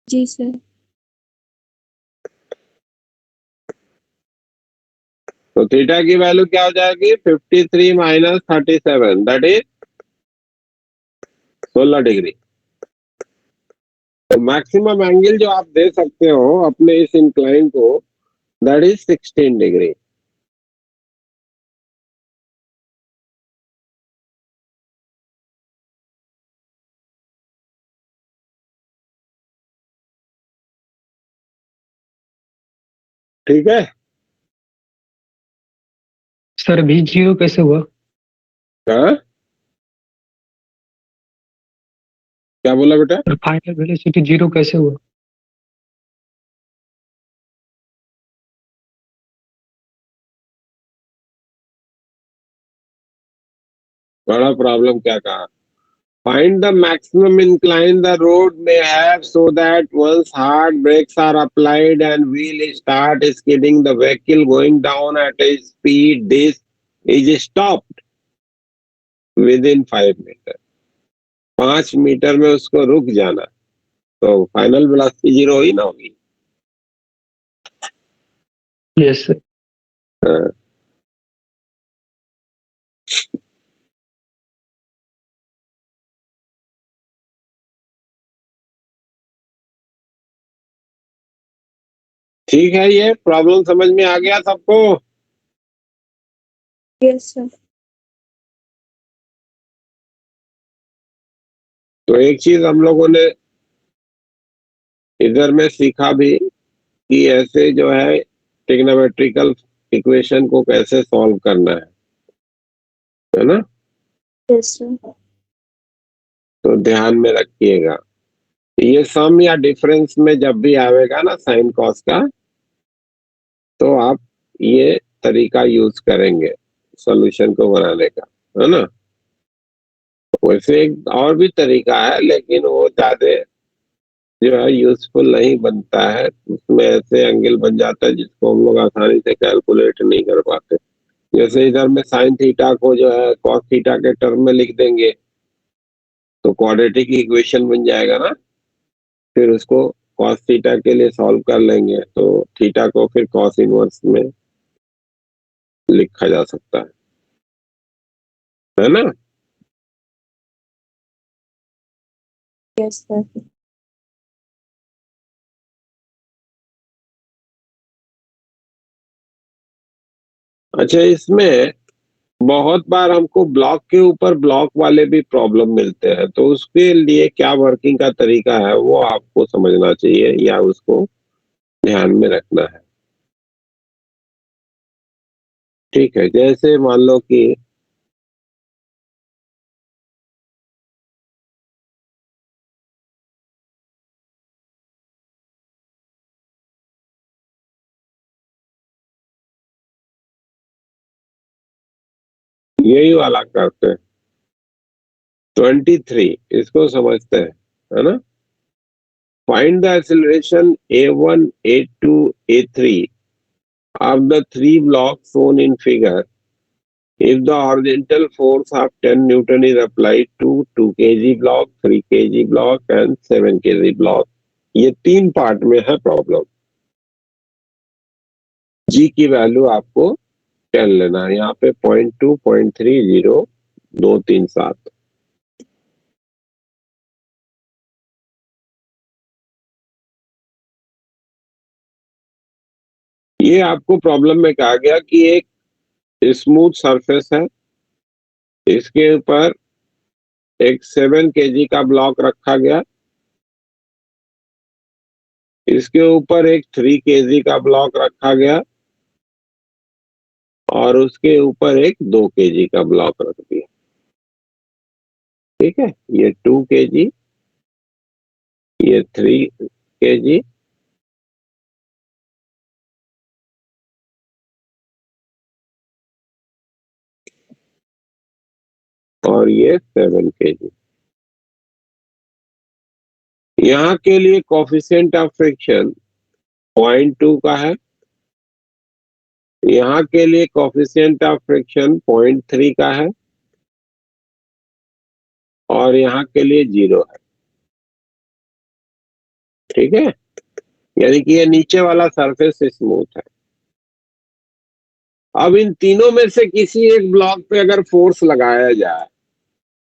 [SPEAKER 3] जी सर।
[SPEAKER 1] तो थीटा की वैल्यू क्या हो जाएगी 53 माइनस 37 दैट इज 16 डिग्री। तो मैक्सिमम एंगल जो आप दे सकते हो अपने इस इंक्लाइन को दैट इज 16 डिग्री। ठीक है।
[SPEAKER 4] सर भी जीरो कैसे हुआ?
[SPEAKER 1] हाँ क्या बोला बेटा?
[SPEAKER 4] सर फाइनल वेलोसिटी जीरो कैसे हुआ?
[SPEAKER 1] बड़ा प्रॉब्लम क्या कहा? Find the maximum incline the road may have so that once hard brakes are applied and wheel start skidding, the vehicle going down at a speed this is stopped within 5 metre. 5 metre में उसको रुक जाना, तो final velocity zero ही ना होगी।
[SPEAKER 4] Yes sir.
[SPEAKER 1] हाँ। ठीक है, ये प्रॉब्लम समझ में आ गया सबको?
[SPEAKER 3] Yes sir.
[SPEAKER 1] तो एक चीज हम लोगों ने इधर में सीखा भी कि ऐसे जो है ट्रिग्नोमेट्रिकल इक्वेशन को कैसे सॉल्व करना है ना?
[SPEAKER 3] Yes sir.
[SPEAKER 1] तो ध्यान में रखिएगा, ये सम या डिफरेंस में जब भी आवेगा ना साइन कॉस का, तो आप ये तरीका यूज करेंगे सॉल्यूशन को बनाने का, है ना? वैसे एक और भी तरीका है लेकिन वो ज्यादा जो है यूजफुल नहीं बनता है, उसमें ऐसे एंगल बन जाता है जिसको हम लोग आसानी से कैलकुलेट नहीं कर पाते। जैसे इधर में साइन थीटा को जो है कॉस थीटा के टर्म में लिख देंगे तो क्वाड्रेटिक इक्वेशन बन जाएगा ना। फिर उसको कॉस थीटा के लिए सॉल्व कर लेंगे तो थीटा को फिर कॉस इनवर्स में लिखा जा सकता है ना?
[SPEAKER 3] Yes sir.
[SPEAKER 1] अच्छा, इसमें बहुत बार हमको ब्लॉक के ऊपर ब्लॉक वाले भी प्रॉब्लम मिलते हैं, तो उसके लिए क्या वर्किंग का तरीका है वो आपको समझना चाहिए या उसको ध्यान में रखना है। ठीक है, जैसे मान लो कि यही वाला करते हैं 23, इसको समझते हैं, है ना? Find the acceleration a1 a2 a3 of the three blocks shown in figure if the horizontal force of 10 Newton is applied to 2 kg block, 3 kg block and 7 kg block। ये 3 पार्ट में है प्रॉब्लम। जी की value आपको 10 लेना है, यहाँ पे 0.2 0.30 237। ये आपको प्रॉब्लम में कहा गया कि एक स्मूथ सरफेस है, इसके ऊपर एक 7 kg का ब्लॉक रखा गया, इसके ऊपर एक 3 kg का ब्लॉक रखा गया और उसके ऊपर एक 2 kg का ब्लॉक रख दिया। ठीक है, ये 2 kg, ये 3 kg और ये 7 kg। यहाँ के लिए कोफिशिएंट ऑफ फ्रिक्शन 0.2 का है, यहाँ के लिए कोफिशिएंट ऑफ फ्रिक्शन 0.3 का है, और यहाँ के लिए 0 है। ठीक है, यानी कि ये नीचे वाला सरफेस स्मूथ है। अब इन तीनों में से किसी एक ब्लॉक पे अगर फोर्स लगाया जाए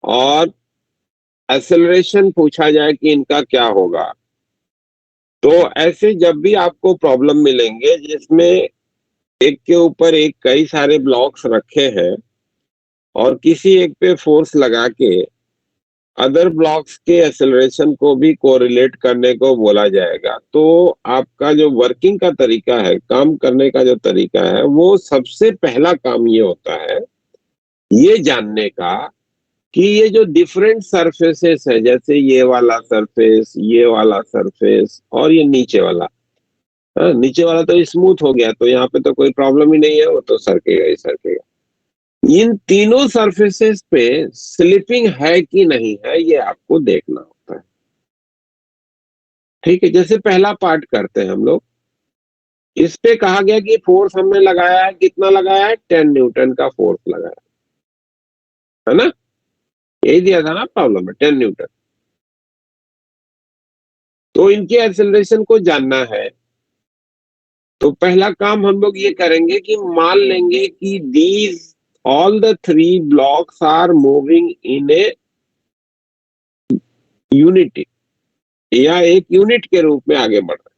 [SPEAKER 1] और एक्सेलरेशन पूछा जाए कि इनका क्या होगा, तो ऐसे जब भी आपको प्रॉब्लम मिलेंगे जिसमें एक के ऊपर एक कई सारे ब्लॉक्स रखे हैं और किसी एक पे फोर्स लगा के अदर ब्लॉक्स के एक्सेलरेशन को भी कोरिलेट करने को बोला जाएगा, तो आपका जो वर्किंग का तरीका है, काम करने का जो तरीका है, वो सबसे पहला काम ये होता है ये जानने का कि ये जो डिफरेंट सरफेसेस है, जैसे ये वाला सरफेस, ये वाला सरफेस और ये नीचे वाला, नीचे वाला तो स्मूथ हो गया, तो यहाँ पे तो कोई प्रॉब्लम ही नहीं है, वो तो सरकेगा ही सरकेगा। इन तीनों सरफेसेस पे स्लिपिंग है कि नहीं है, ये आपको देखना होता है। ठीक है, जैसे पहला पार्ट करते हैं हम लोग। इस पे कहा गया कि फोर्स हमने लगाया है, कितना लगाया है? 10 न्यूटन का फोर्स लगाया है ना, यही दिया था ना प्रॉब्लम में, 10 न्यूटन। तो इनके एक्सेलरेशन को जानना है, तो पहला काम हम लोग ये करेंगे कि मान लेंगे कि these all the 3 blocks are moving in a unit, या एक यूनिट के रूप में आगे बढ़ रहे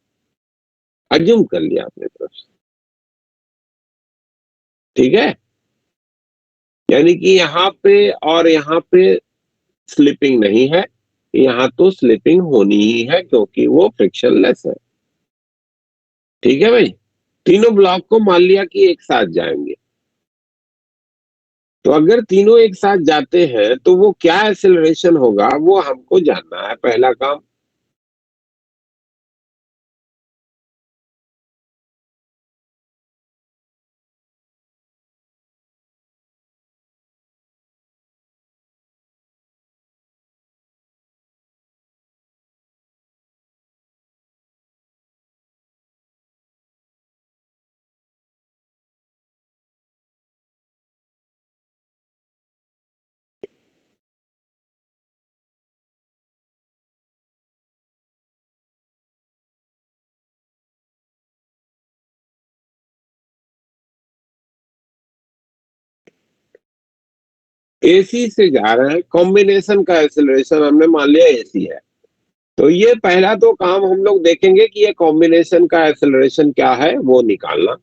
[SPEAKER 1] हैं। अज्यूम कर लिया आपने तरफ से, ठीक है, यानी कि यहाँ पे और यहाँ पे स्लिपिंग नहीं है, यहाँ तो स्लिपिंग होनी ही है क्योंकि वो फ्रिक्शनलेस है। ठीक है भाई, तीनों ब्लॉक को मान लिया कि एक साथ जाएंगे, तो अगर तीनों एक साथ जाते हैं तो वो क्या एक्सेलरेशन होगा वो हमको जानना है, पहला काम। एसी से जा रहे हैं, कॉम्बिनेशन का एक्सेलरेशन हमने मान लिया एसी है, तो ये पहला तो काम हम लोग देखेंगे कि ये कॉम्बिनेशन का एक्सेलरेशन क्या है वो निकालना।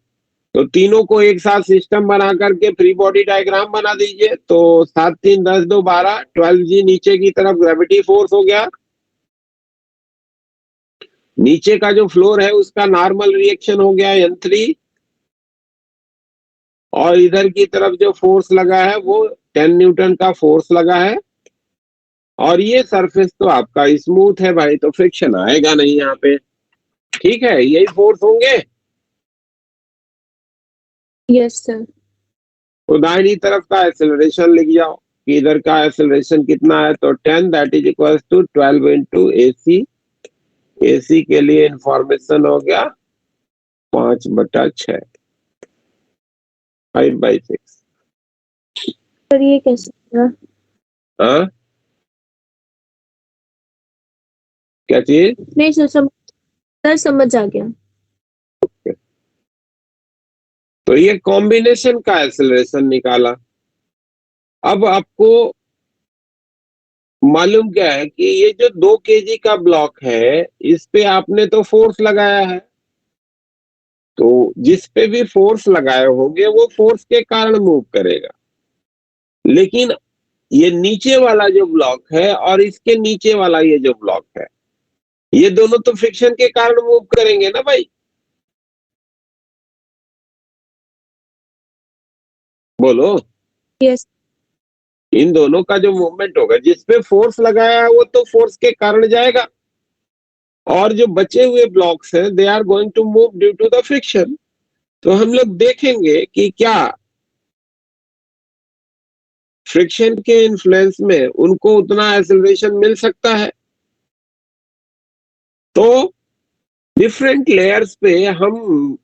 [SPEAKER 1] तो तीनों को एक साथ सिस्टम बना करके फ्री बॉडी डायग्राम बना दीजिए। तो 7 3 10 2 12, 12G नीचे की तरफ ग्रेविटी फोर्स हो गया, नीचे का जो फ्लोर है उसका नॉर्मल रिएक्शन हो गया N3, और इधर की तरफ जो फोर्स लगा है वो 10 न्यूटन का फोर्स लगा है, और ये सरफेस तो आपका स्मूथ है भाई, तो फ्रिक्शन आएगा नहीं यहाँ पे। ठीक है, यही फोर्स होंगे।
[SPEAKER 3] Yes sir.
[SPEAKER 1] तो दाहिनी तरफ का एक्सेलरेशन लिख जाओ कि इधर का एक्सेलरेशन कितना है, तो 10 that is equal to 12 into AC। AC के लिए इंफॉर्मेशन हो गया 5/6, 5/6।
[SPEAKER 3] सर ये कैसे होगा?
[SPEAKER 1] हाँ, क्या चीज?
[SPEAKER 3] नहीं सर समझ आ गया।
[SPEAKER 1] तो ये कॉम्बिनेशन का एक्सेलरेशन निकाला। अब आपको मालूम क्या है कि ये जो 2 kg का ब्लॉक है इस पे आपने तो फोर्स लगाया है, तो जिस पे भी फोर्स लगाए होंगे वो फोर्स के कारण मूव करेगा। लेकिन ये नीचे वाला जो ब्लॉक है और इसके नीचे वाला ये जो ब्लॉक है, ये दोनों तो फ्रिक्शन के कारण मूव करेंगे ना भाई, बोलो।
[SPEAKER 3] यस।
[SPEAKER 1] इन दोनों का जो मूवमेंट होगा, जिस पे फोर्स लगाया है वो तो फोर्स के कारण जाएगा, और जो बचे हुए ब्लॉक्स हैं they are going to move due to the friction. तो हम लोग देखेंगे कि क्या फ्रिक्शन के इन्फ्लुएंस में उनको उतना एक्सेलरेशन मिल सकता है। तो डिफरेंट लेयर्स पे हम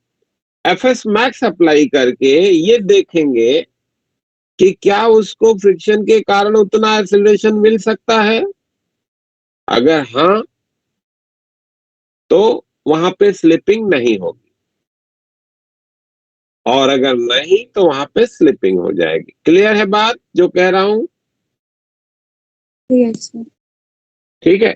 [SPEAKER 1] एफएस मैक्स अप्लाई करके ये देखेंगे कि क्या उसको फ्रिक्शन के कारण उतना एक्सेलरेशन मिल सकता है। अगर हाँ, तो वहां पे स्लिपिंग नहीं होगी, और अगर नहीं तो वहां पे स्लिपिंग हो जाएगी। क्लियर है बात जो कह रहा हूं?
[SPEAKER 3] Yes sir.
[SPEAKER 1] ठीक है,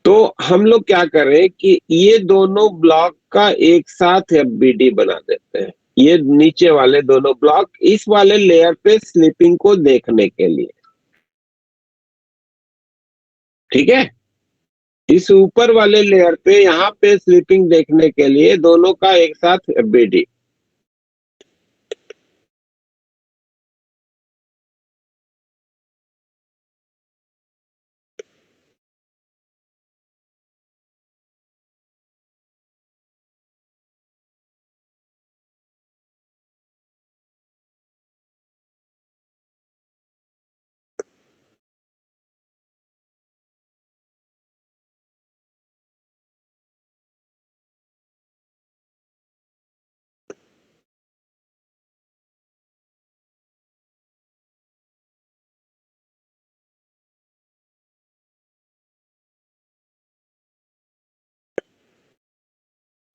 [SPEAKER 1] तो हम लोग क्या करें कि ये दोनों ब्लॉक का एक साथ एफबीडी बना देते हैं। ये नीचे वाले दोनों ब्लॉक इस वाले लेयर पे स्लिपिंग को देखने के लिए। ठीक है, इस ऊपर वाले लेयर पे यहाँ पे स्लिपिंग देखने के लिए दोनों का एक साथ एफबीडी।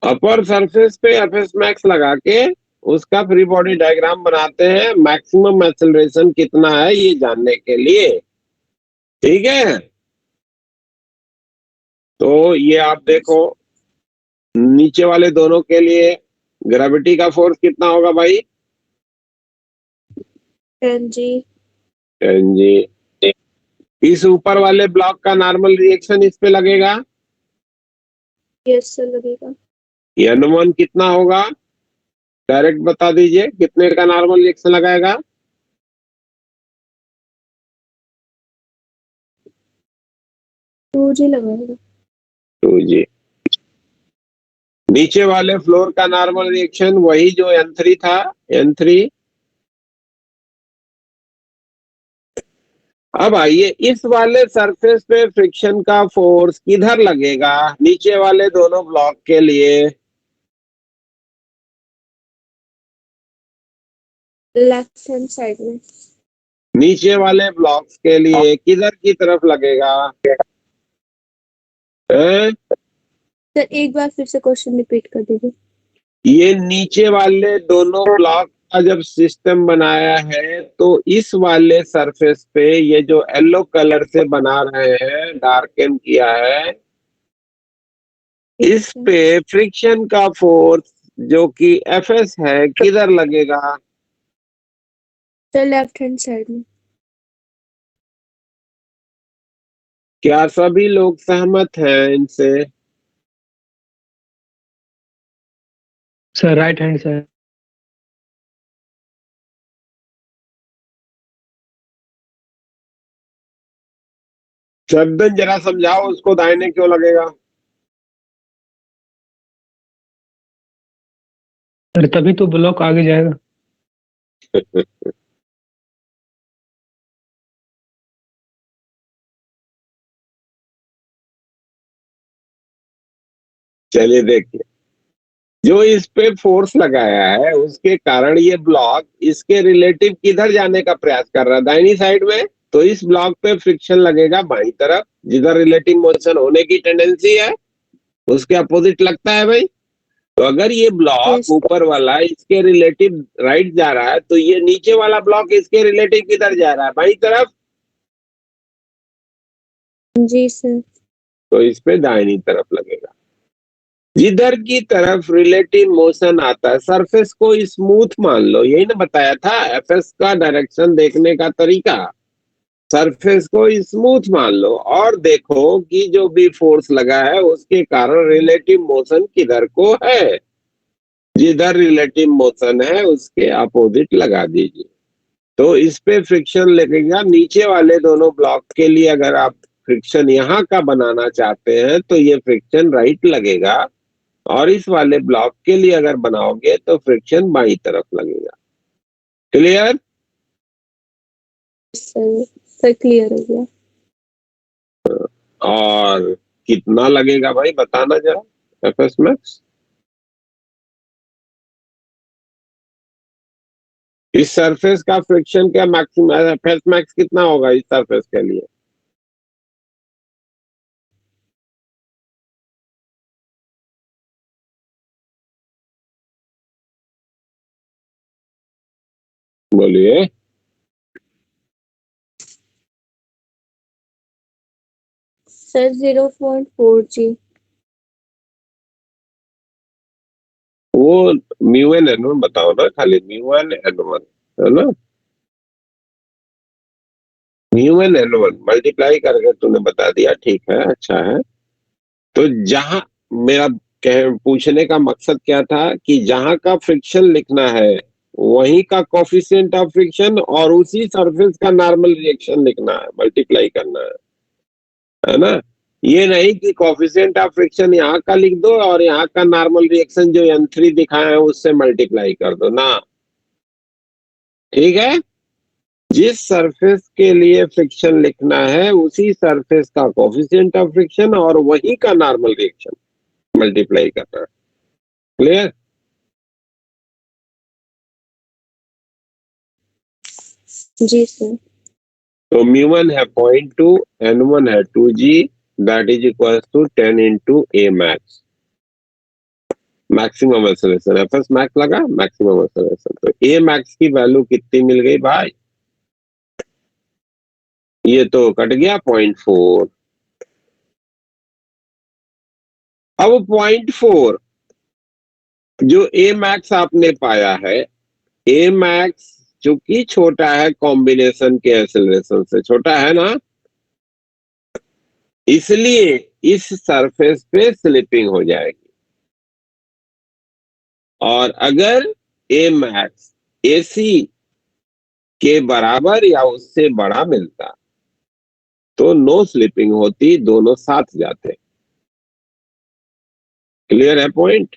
[SPEAKER 1] अपर सरफेस पे एफएस मैक्स लगा के उसका फ्री बॉडी डायग्राम बनाते हैं, मैक्सिमम एक्सेलरेशन कितना है ये जानने के लिए। ठीक है, तो ये आप देखो, नीचे वाले दोनों के लिए ग्रेविटी का फोर्स कितना होगा भाई?
[SPEAKER 3] 10 जी।
[SPEAKER 1] 10 जी। इस ऊपर वाले ब्लॉक का नॉर्मल रिएक्शन इस पे लगेगा,
[SPEAKER 3] यस सर लगेगा।
[SPEAKER 1] N1 कितना होगा? डायरेक्ट बता दीजिए, कितने का नॉर्मल रिएक्शन लगाएगा?
[SPEAKER 3] 2 जी लगेगा।
[SPEAKER 1] 2 जी। नीचे वाले फ्लोर का नॉर्मल रिएक्शन वही जो N3 था, N3। अब आइए, इस वाले सरफेस पे फ्रिक्शन का फोर्स किधर लगेगा नीचे वाले दोनों ब्लॉक के लिए?
[SPEAKER 3] लेफ्ट हैंड साइड में।
[SPEAKER 1] नीचे वाले ब्लॉक्स के लिए किधर की तरफ लगेगा? हैं?
[SPEAKER 3] सर एक बार फिर से क्वेश्चन रिपीट कर दीजिए।
[SPEAKER 1] ये नीचे वाले दोनों ब्लॉक का जब सिस्टम बनाया है तो इस वाले सरफेस पे ये जो येलो कलर से बना रहे हैं, डार्कन किया है, इस पे फ्रिक्शन का फोर्स जो कि एफएस है किधर लगेगा?
[SPEAKER 3] सर लेफ्ट हैंड साइड में।
[SPEAKER 1] क्या सभी लोग सहमत हैं इनसे?
[SPEAKER 4] Sir right hand sir.
[SPEAKER 1] शब्दन जरा समझाओ उसको, दाहिने क्यों लगेगा?
[SPEAKER 4] सर तभी तो ब्लॉक आगे जाएगा।
[SPEAKER 1] चलिए देखिए, जो इस पे फोर्स लगाया है उसके कारण ये ब्लॉक इसके रिलेटिव किधर जाने का प्रयास कर रहा है? दाहिनी साइड में। तो इस ब्लॉक पे फ्रिक्शन लगेगा बाईं तरफ, जिधर रिलेटिव मोशन होने की टेंडेंसी है उसके अपोजिट लगता है भाई। तो अगर ये ब्लॉक
[SPEAKER 3] Yes.
[SPEAKER 1] ऊपर वाला इसके रिलेटिव राइट जा रहा है तो ये नीचे वाला ब्लॉक इसके रिलेटिव किधर जा रहा है? बाईं तरफ।
[SPEAKER 3] जी सर।
[SPEAKER 1] तो इस पे दाहिनी तरफ लगेगा। जिधर की तरफ रिलेटिव मोशन आता है, सरफेस को स्मूथ मान लो, यही ना बताया था एफएस का डायरेक्शन देखने का तरीका। सरफेस को स्मूथ मान लो और देखो कि जो भी फोर्स लगा है उसके कारण रिलेटिव मोशन किधर को है। जिधर रिलेटिव मोशन है उसके अपोजिट लगा दीजिए। तो इस पे फ्रिक्शन लगेगा नीचे वाले दोनों ब्लॉक के लिए। अगर आप फ्रिक्शन यहाँ का बनाना चाहते हैं तो ये फ्रिक्शन राइट लगेगा, और इस वाले ब्लॉक के लिए अगर बनाओगे तो फ्रिक्शन बाईं तरफ लगेगा। क्लियर?
[SPEAKER 3] सर क्लियर हो गया।
[SPEAKER 1] और कितना लगेगा भाई बताना जरा एफएस मैक्स। इस सरफेस का फ्रिक्शन का मैक्सिमम एफएस मैक्स कितना होगा इस सरफेस के लिए? बोलिए।
[SPEAKER 3] सर 0.4 जी।
[SPEAKER 1] वो म्यू एन एन वन बताओ ना, खाली म्यू एन एन वन है ना, mu N N one multiply करके तूने बता दिया, ठीक है, अच्छा है। तो जहां मेरा पूछने का मकसद क्या था कि जहां का फ्रिक्शन लिखना है वहीं का कोफिशिएंट ऑफ फ्रिक्शन और उसी सरफेस का नॉर्मल रिएक्शन लिखना है, मल्टीप्लाई करना है ना। ये नहीं कि कोफिशिएंट ऑफ फ्रिक्शन यहाँ का लिख दो और यहाँ का नॉर्मल रिएक्शन जो n3 दिखाया है उससे मल्टीप्लाई कर दो ना, ठीक है। जिस सरफेस के लिए फ्रिक्शन लिखना है उसी सरफेस का कोफिशिएंट ऑफ फ्रिक्शन और वही का नॉर्मल रिएक्शन मल्टीप्लाई करना है, क्लियर।
[SPEAKER 3] जी सर।
[SPEAKER 1] तो μ1 है 0.2, n1 है 2g, that is equal to 10 into a max, maximum acceleration. FS max लगा मैक्सिमम एक्सेलरेशन, तो ए मैक्स की वैल्यू कितनी मिल गई भाई? ये तो कट गया 0.4। अब 0.4 जो ए मैक्स आपने पाया है, ए मैक्स चूंकि छोटा है कॉम्बिनेशन के एक्सेलरेशन से, छोटा है ना, इसलिए इस सरफेस पे स्लिपिंग हो जाएगी। और अगर ए मैक्स एसी के बराबर या उससे बड़ा मिलता तो नो स्लिपिंग होती, दोनों साथ जाते। क्लियर है पॉइंट?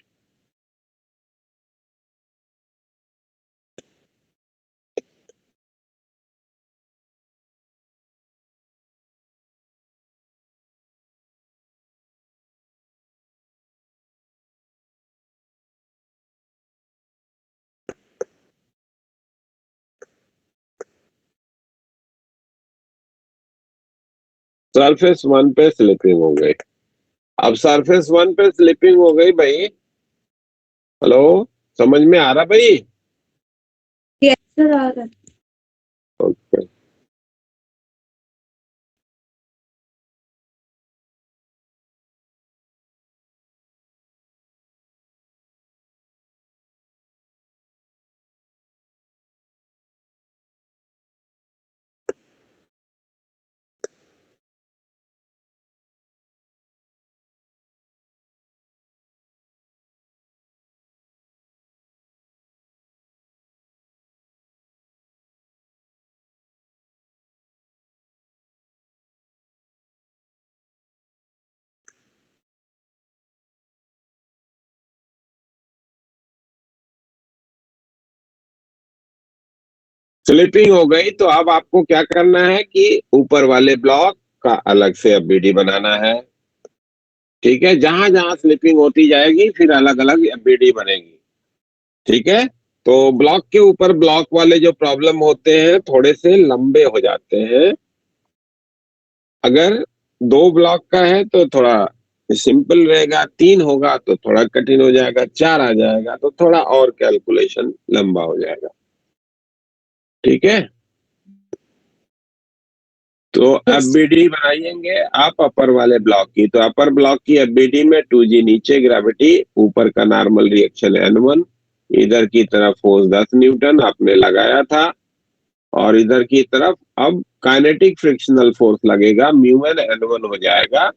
[SPEAKER 1] सरफेस 1 पे स्लिपिंग हो गई। अब सरफेस 1 पे स्लिपिंग हो गई भाई, हेलो, समझ में आ रहा भाई?
[SPEAKER 3] यस सर आ रहा है।
[SPEAKER 1] ओके। स्लिपिंग हो गई तो अब आपको क्या करना है कि ऊपर वाले ब्लॉक का अलग से एफबीडी बनाना है, ठीक है। जहां जहां स्लिपिंग होती जाएगी फिर अलग अलग एफबीडी बनेगी, ठीक है। तो ब्लॉक के ऊपर ब्लॉक वाले जो प्रॉब्लम होते हैं थोड़े से लंबे हो जाते हैं। अगर 2 ब्लॉक का है तो थोड़ा सिंपल रहेगा, 3 होगा तो थोड़ा कठिन हो जाएगा, 4 आ जाएगा तो थोड़ा और कैलकुलेशन लंबा हो जाएगा, ठीक है। तो एफबीडी बनाएंगे आप अपर वाले ब्लॉक की, तो अपर ब्लॉक की एफबीडी में 2g नीचे ग्रेविटी, ऊपर का नॉर्मल रिएक्शन n1, इधर की तरफ फोर्स 10 न्यूटन आपने लगाया था, और इधर की तरफ अब काइनेटिक फ्रिक्शनल फोर्स लगेगा, म्यू एन n1 हो जाएगा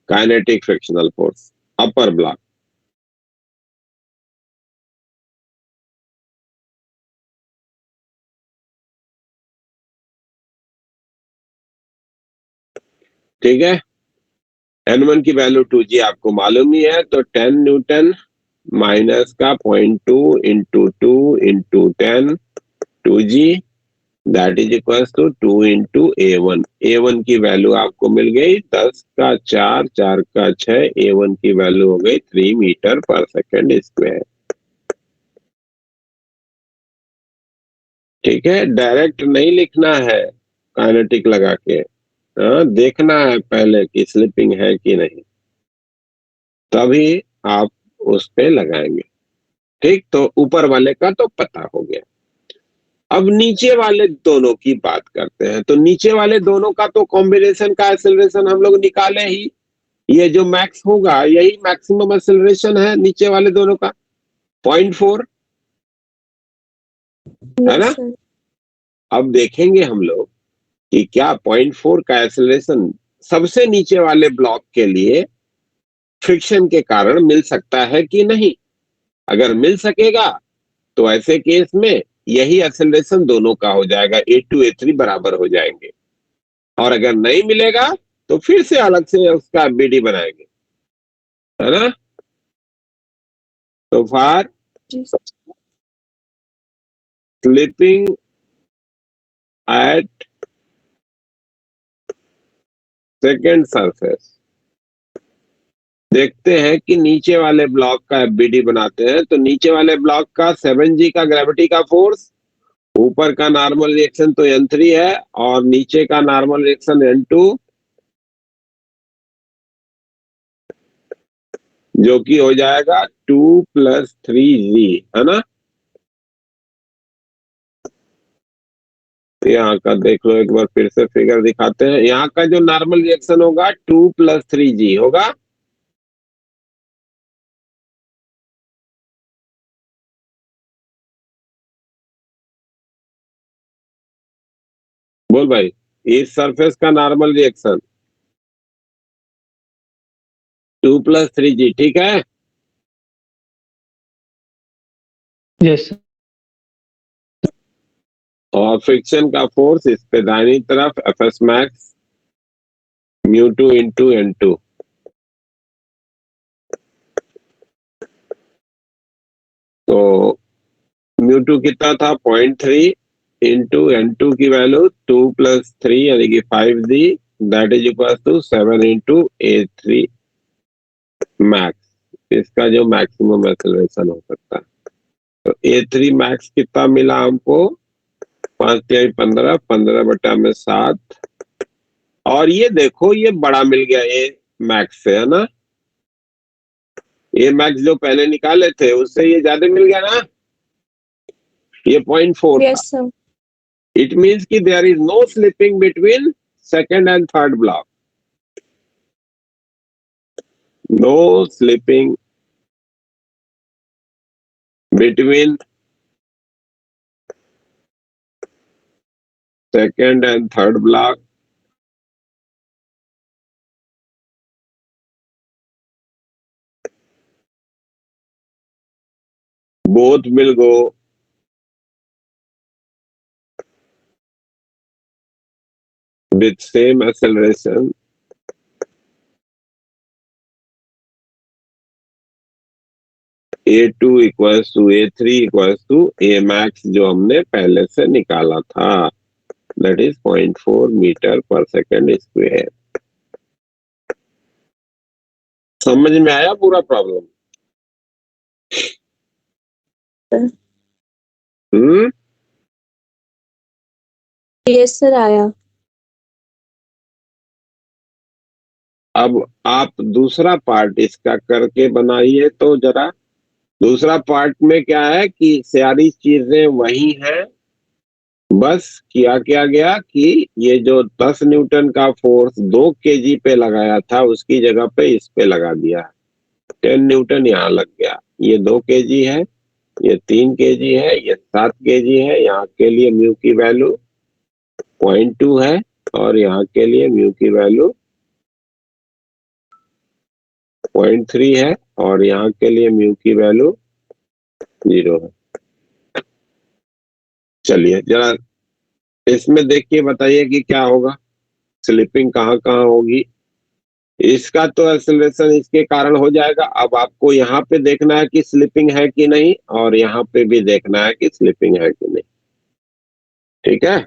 [SPEAKER 1] काइनेटिक फ्रिक्शनल फोर्स अपर ब्लॉक। ठीक है, n1 की वैल्यू 2g आपको मालूम ही है, तो 10 न्यूटन माइनस का 0.2 into 2 into 10 2g, that is equal to 2 into A1। A1 की वैल्यू आपको मिल गई 10 का 4, 4 का 6। A1 की वैल्यू हो गई 3 मीटर पर सेकेंड स्क्वायर। ठीक है, डायरेक्ट नहीं लिखना है काइनेटिक लगा के, हाँ देखना है पहले कि स्लिपिंग है कि नहीं, तभी आप उस पे लगाएंगे। ठीक, तो ऊपर वाले का तो पता हो गया। अब नीचे वाले दोनों की बात करते हैं। तो नीचे वाले दोनों का तो कॉम्बिनेशन का एक्सेलरेशन हम लोग निकाले ही, ये जो मैक्स होगा यही मैक्सिमम एक्सेलरेशन है नीचे वाले दोनों का, 0.4, है
[SPEAKER 3] यस
[SPEAKER 1] ना।
[SPEAKER 3] सर।
[SPEAKER 1] अब देखेंगे हम लोग कि क्या 0.4 का एक्सेलरेशन सबसे नीचे वाले ब्लॉक के लिए फ्रिक्शन के कारण मिल सकता है कि नहीं। अगर मिल सकेगा तो ऐसे केस में यही एक्सेलरेशन दोनों का हो जाएगा, A2 A3 बराबर हो जाएंगे। और अगर नहीं मिलेगा तो फिर से अलग से उसका BD बनाएंगे, है ना। तो for
[SPEAKER 3] g
[SPEAKER 1] slipping at second surface, देखते हैं कि नीचे वाले ब्लॉक का FBD बनाते हैं। तो नीचे वाले ब्लॉक का 7G का ग्रेविटी का फोर्स, ऊपर का नॉर्मल रिएक्शन तो N3 है और नीचे का नॉर्मल रिएक्शन N2, जो कि हो जाएगा 2 + 3G, है ना। यहाँ का देख लो एक बार फिर से फिगर दिखाते हैं। यहाँ का जो नॉर्मल रिएक्शन होगा 2 + 3G होगा। बोल भाई, इस सरफेस का नॉर्मल रिएक्शन 2 + 3G, ठीक है।
[SPEAKER 4] यस
[SPEAKER 1] और फ्रिक्शन का फोर्स इस पे दाहिनी तरफ Fs मैक्स μ2 इंटू N2। तो μ2 कितना था, 0.3 इंटू N2 की वैल्यू 2 + 3 यानी कि 5G, that is equal to 7 into A3 max. इसका जो मैक्सिमम एक्सेलरेशन हो सकता है। तो A3 मैक्स कितना मिला हमको, 5 × 15, 15/7। और ये देखो ये बड़ा मिल गया A मैक्स से, है ना। A मैक्स जो पहले निकाले थे उससे ये ज्यादा मिल गया ना, ये 0.4 था।
[SPEAKER 3] Yes sir.
[SPEAKER 1] इट मीन्स कि there is no slipping between second and third block, no slipping between second and third block. both will go with same acceleration A2 equals to A3 equals to A max, जो हमने पहले से निकाला था, that is 0.4 metre per second square. समझ में आया पूरा प्रॉब्लम?
[SPEAKER 3] यस सर आया।
[SPEAKER 1] अब आप दूसरा पार्ट इसका करके बनाइए तो जरा। दूसरा पार्ट में क्या है कि सारी चीजें वही हैं, बस किया क्या गया कि ये जो 10 न्यूटन का फोर्स 2 kg पे लगाया था उसकी जगह पे इस पे लगा दिया। 10 न्यूटन यहाँ लग गया। ये 2 kg है, ये 3 kg है, ये 7 kg है। यहाँ के लिए म्यू की वैल्यू 0.2 है और यहाँ के लिए म्यू की वैल्यू 0.3 है और यहाँ के लिए म्यू की वैल्यू 0 है। चलिए जरा इसमें देख के बताइए कि क्या होगा, स्लिपिंग कहाँ कहाँ होगी। इसका तो एक्सेलरेशन इसके कारण हो जाएगा। अब आपको यहाँ पे देखना है कि स्लिपिंग है कि नहीं, और यहाँ पे भी देखना है कि स्लिपिंग है कि नहीं। ठीक है।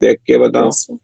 [SPEAKER 1] देख के बताओ।
[SPEAKER 3] Yes, sir.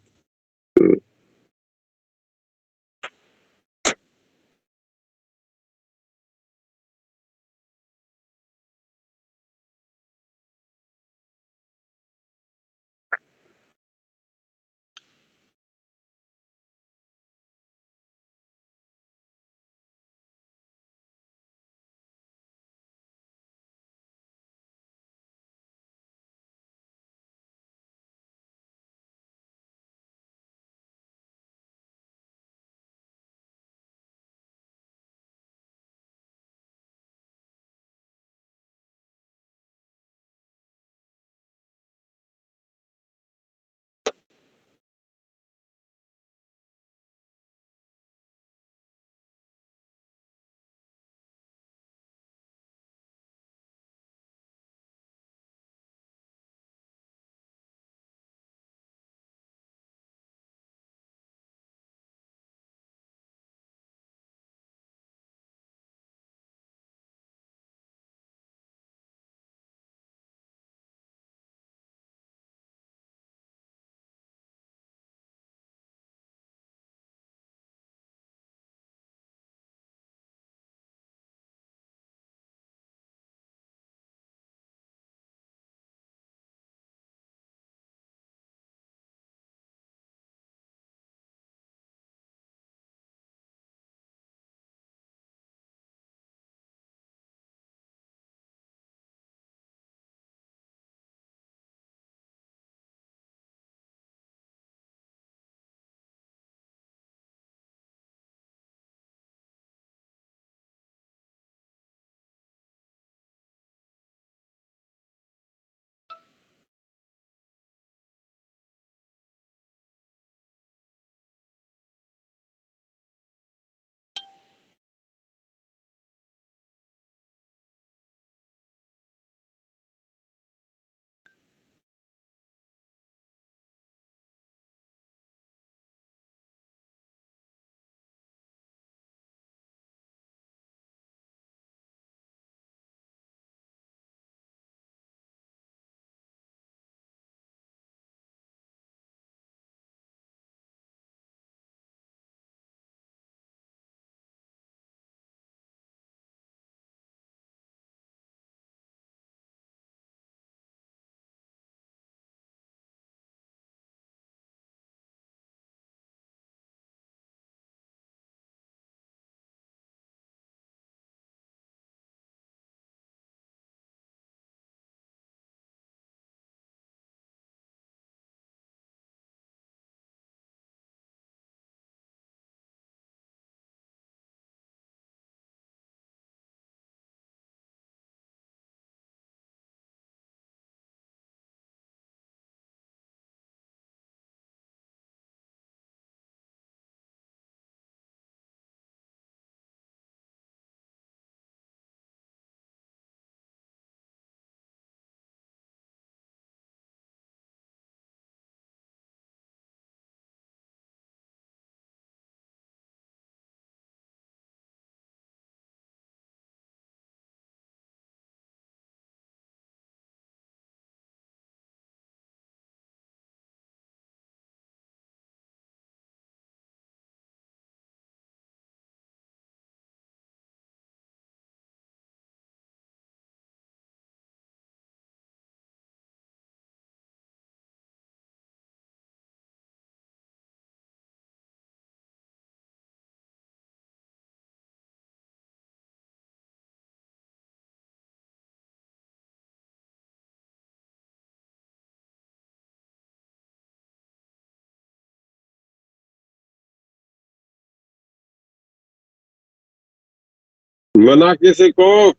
[SPEAKER 1] मना किसी को?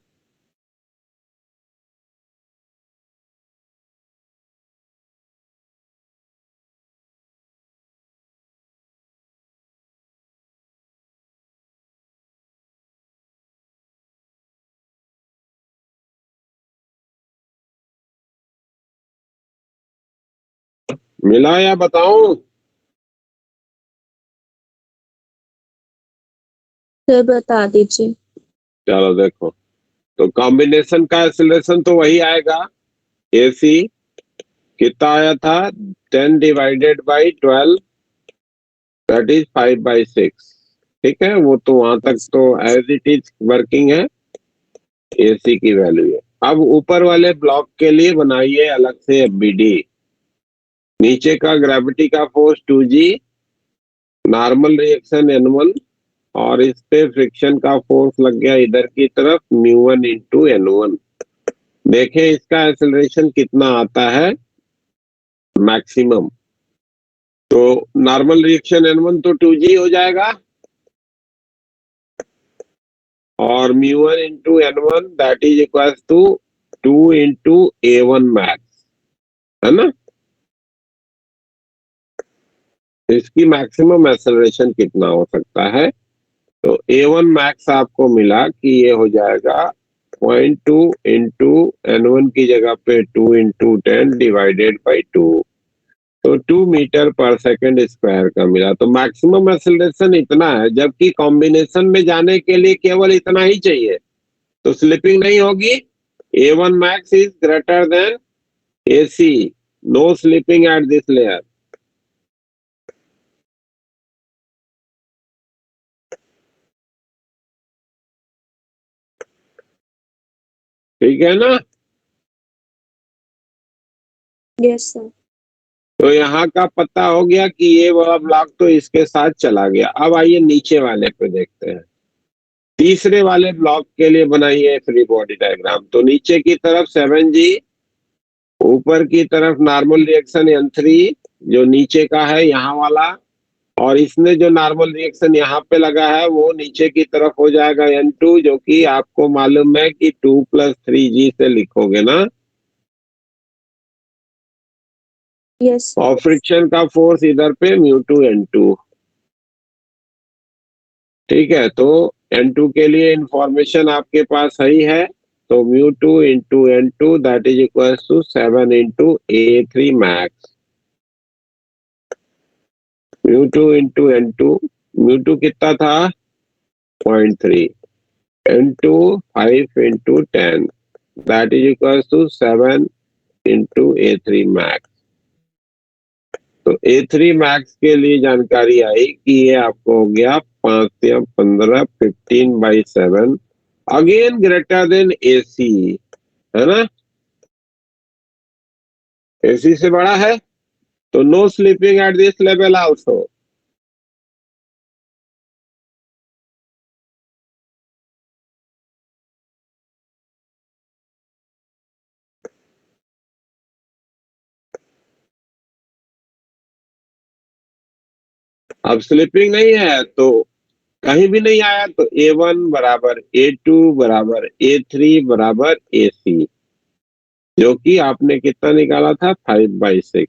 [SPEAKER 1] मिला या बताऊं?
[SPEAKER 3] सर बता दीजिए।
[SPEAKER 1] चलो देखो, तो कॉम्बिनेशन का एक्सीलरेशन तो वही आएगा, AC कितना आया था 10 डिवाइडेड बाई 12 दैट इज 5/6। ठीक है, वो तो वहां तक तो एज इट इज वर्किंग है, एसी की वैल्यू है। अब ऊपर वाले ब्लॉक के लिए बनाइए अलग से एफबीडी। नीचे का ग्रेविटी का force 2G, normal reaction N1, और इस पे फ्रिक्शन का फोर्स लग गया इधर की तरफ μ1 इंटू N1। देखें इसका एक्सेलरेशन कितना आता है मैक्सिमम। तो नॉर्मल रिएक्शन N1 तो 2G हो जाएगा, और μ1 into N1 that is equal to 2 into A1 max, है ना। इसकी मैक्सिमम एक्सेलरेशन कितना हो सकता है, तो A1 मैक्स आपको मिला कि ये हो जाएगा 0.2 इंटू N1 की जगह पे 2 इंटू 10 डिवाइडेड बाई 2, तो 2 मीटर पर सेकंड स्क्वायर का मिला। तो मैक्सिमम एक्सेलरेशन इतना है, जबकि कॉम्बिनेशन में जाने के लिए केवल इतना ही चाहिए, तो स्लिपिंग नहीं होगी। A1 max is greater than AC, no slipping at this layer. ठीक है ना।
[SPEAKER 3] Yes sir.
[SPEAKER 1] तो यहाँ का पता हो गया कि ये वाला ब्लॉक तो इसके साथ चला गया। अब आइए नीचे वाले पे देखते हैं। तीसरे वाले ब्लॉक के लिए बनाइए फ्री बॉडी डायग्राम। तो नीचे की तरफ 7G, ऊपर की तरफ नॉर्मल रिएक्शन N3 जो नीचे का है यहाँ वाला, और इसने जो नॉर्मल रिएक्शन यहाँ पे लगा है वो नीचे की तरफ हो जाएगा N2, जो कि आपको मालूम है कि 2 + 3G से लिखोगे ना।
[SPEAKER 3] यस
[SPEAKER 1] और फ्रिक्शन का फोर्स इधर पे μ2 N2। ठीक है, तो N2 के लिए इंफॉर्मेशन आपके पास सही है, तो μ2 into N2 that is equal to 7 into A3 max. μ2 into N2, μ2 कितना था 0.3, N2 5 into 10 that is equal to 7 into A3 max. तो A3 मैक्स के लिए जानकारी आई कि ये आपको हो गया 5 या 15 15/7, अगेन ग्रेटर देन AC, है ना। AC से बड़ा है, तो no slipping at this level also. अब स्लीपिंग नहीं है तो कहीं भी नहीं आया, तो A1 बराबर A2 बराबर A3 बराबर AC, जो कि आपने कितना निकाला था 5/6।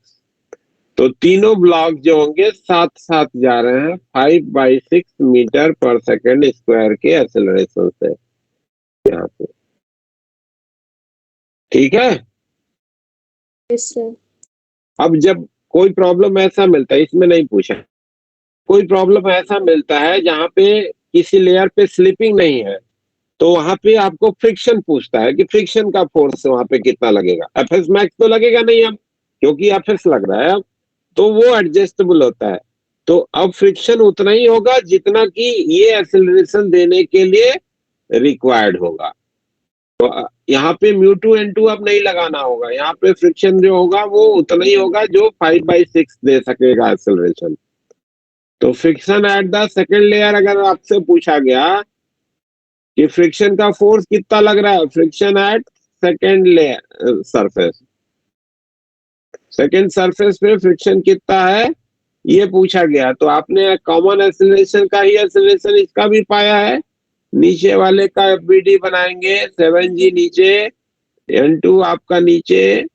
[SPEAKER 1] तो तीनों ब्लॉक जो होंगे साथ साथ जा रहे हैं 5/6 मीटर पर सेकंड स्क्वायर के एक्सेलरेशन से यहाँ पे। ठीक है।
[SPEAKER 3] Yes sir.
[SPEAKER 1] अब जब कोई प्रॉब्लम ऐसा मिलता है, इसमें नहीं पूछा, कोई प्रॉब्लम ऐसा मिलता है जहां पे किसी लेयर पे स्लिपिंग नहीं है, तो वहां पे आपको फ्रिक्शन पूछता है कि फ्रिक्शन का फोर्स वहां पे कितना लगेगा। FS मैक्स तो लगेगा नहीं अब, क्योंकि FS लग रहा है अब, तो वो एडजस्टेबल होता है। तो अब फ्रिक्शन उतना ही होगा जितना कि ये एक्सेलरेशन देने के लिए रिक्वायर्ड होगा। तो यहाँ पे μ2 N2 अब नहीं लगाना होगा, यहाँ पे फ्रिक्शन जो होगा वो उतना ही होगा जो 5/6 दे सकेगा एक्सेलरेशन। तो friction at the second layer अगर आपसे पूछा गया कि फ्रिक्शन का फोर्स कितना लग रहा है, friction at second layer surface, second surface पे फ्रिक्शन कितना है ये पूछा गया, तो आपने कॉमन एक्सेलरेशन का ही एक्सेलरेशन इसका भी पाया है। नीचे वाले का एफबीडी बनाएंगे, 7G नीचे, N2 आपका नीचे,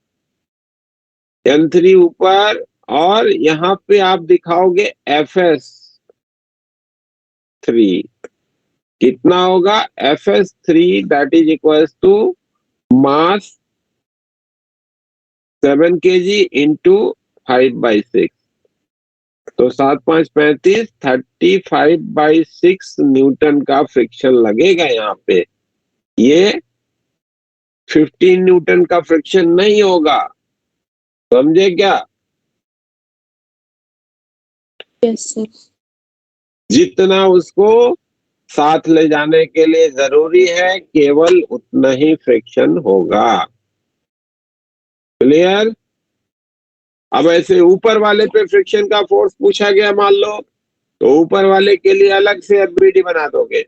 [SPEAKER 1] N3 ऊपर, और यहाँ पे आप दिखाओगे FS3 कितना होगा। FS3 that is equal to mass 7 kg into 5/6, तो 7×5 = 35, 35/6 न्यूटन का फ्रिक्शन लगेगा यहाँ पे। ये 15 न्यूटन का फ्रिक्शन नहीं होगा, समझे क्या?
[SPEAKER 3] Yes sir.
[SPEAKER 1] जितना उसको साथ ले जाने के लिए जरूरी है केवल उतना ही फ्रिक्शन होगा। क्लियर? अब ऐसे ऊपर वाले पे फ्रिक्शन का फोर्स पूछा गया मान लो, तो ऊपर वाले के लिए अलग से एफबीडी बना दोगे।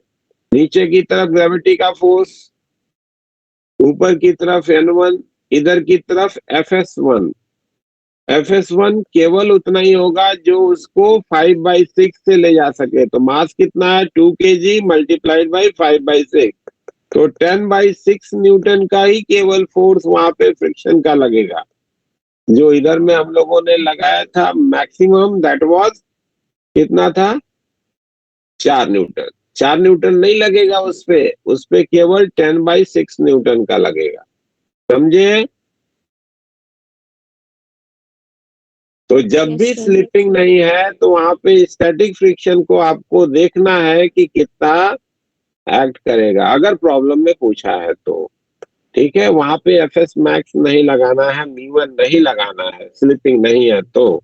[SPEAKER 1] नीचे की तरफ ग्रेविटी का फोर्स, ऊपर की तरफ N1, इधर की तरफ FS1। FS1 केवल उतना ही होगा जो उसको 5/6 से ले जा सके। तो मास कितना है? 2 kg मल्टीप्लाइड बाई 5/6, तो 10/6 न्यूटन का ही केवल फोर्स वहां पे फ्रिक्शन का लगेगा। जो इधर में हम लोगों ने लगाया था मैक्सिमम, दैट वाज कितना था? 4 न्यूटन। 4 न्यूटन नहीं लगेगा उस पे केवल 10/6 न्यूटन का लगेगा। समझे? तो जब
[SPEAKER 3] Yes,
[SPEAKER 1] भी
[SPEAKER 3] sir.
[SPEAKER 1] स्लिपिंग नहीं है तो वहां पे स्टैटिक फ्रिक्शन को आपको देखना है कि कितना एक्ट करेगा, अगर प्रॉब्लम में पूछा है तो। ठीक है, वहां पे FS मैक्स नहीं लगाना है, V1 नहीं लगाना है, स्लिपिंग नहीं है तो।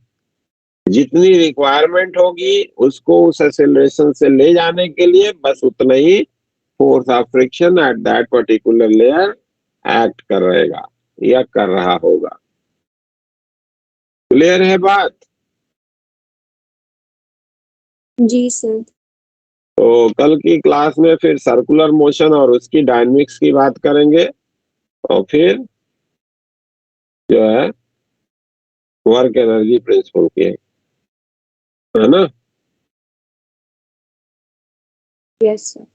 [SPEAKER 1] जितनी रिक्वायरमेंट होगी उसको उस एक्सेलरेशन से ले जाने के लिए बस उतना ही force of friction at that particular layer act करेगा या कर रहा होगा। क्लियर है बात?
[SPEAKER 3] जी सर।
[SPEAKER 1] तो कल की क्लास में फिर सर्कुलर मोशन और उसकी डायनेमिक्स की बात करेंगे, और फिर जो है वर्क एनर्जी प्रिंसिपल की, है ना?
[SPEAKER 3] Yes sir.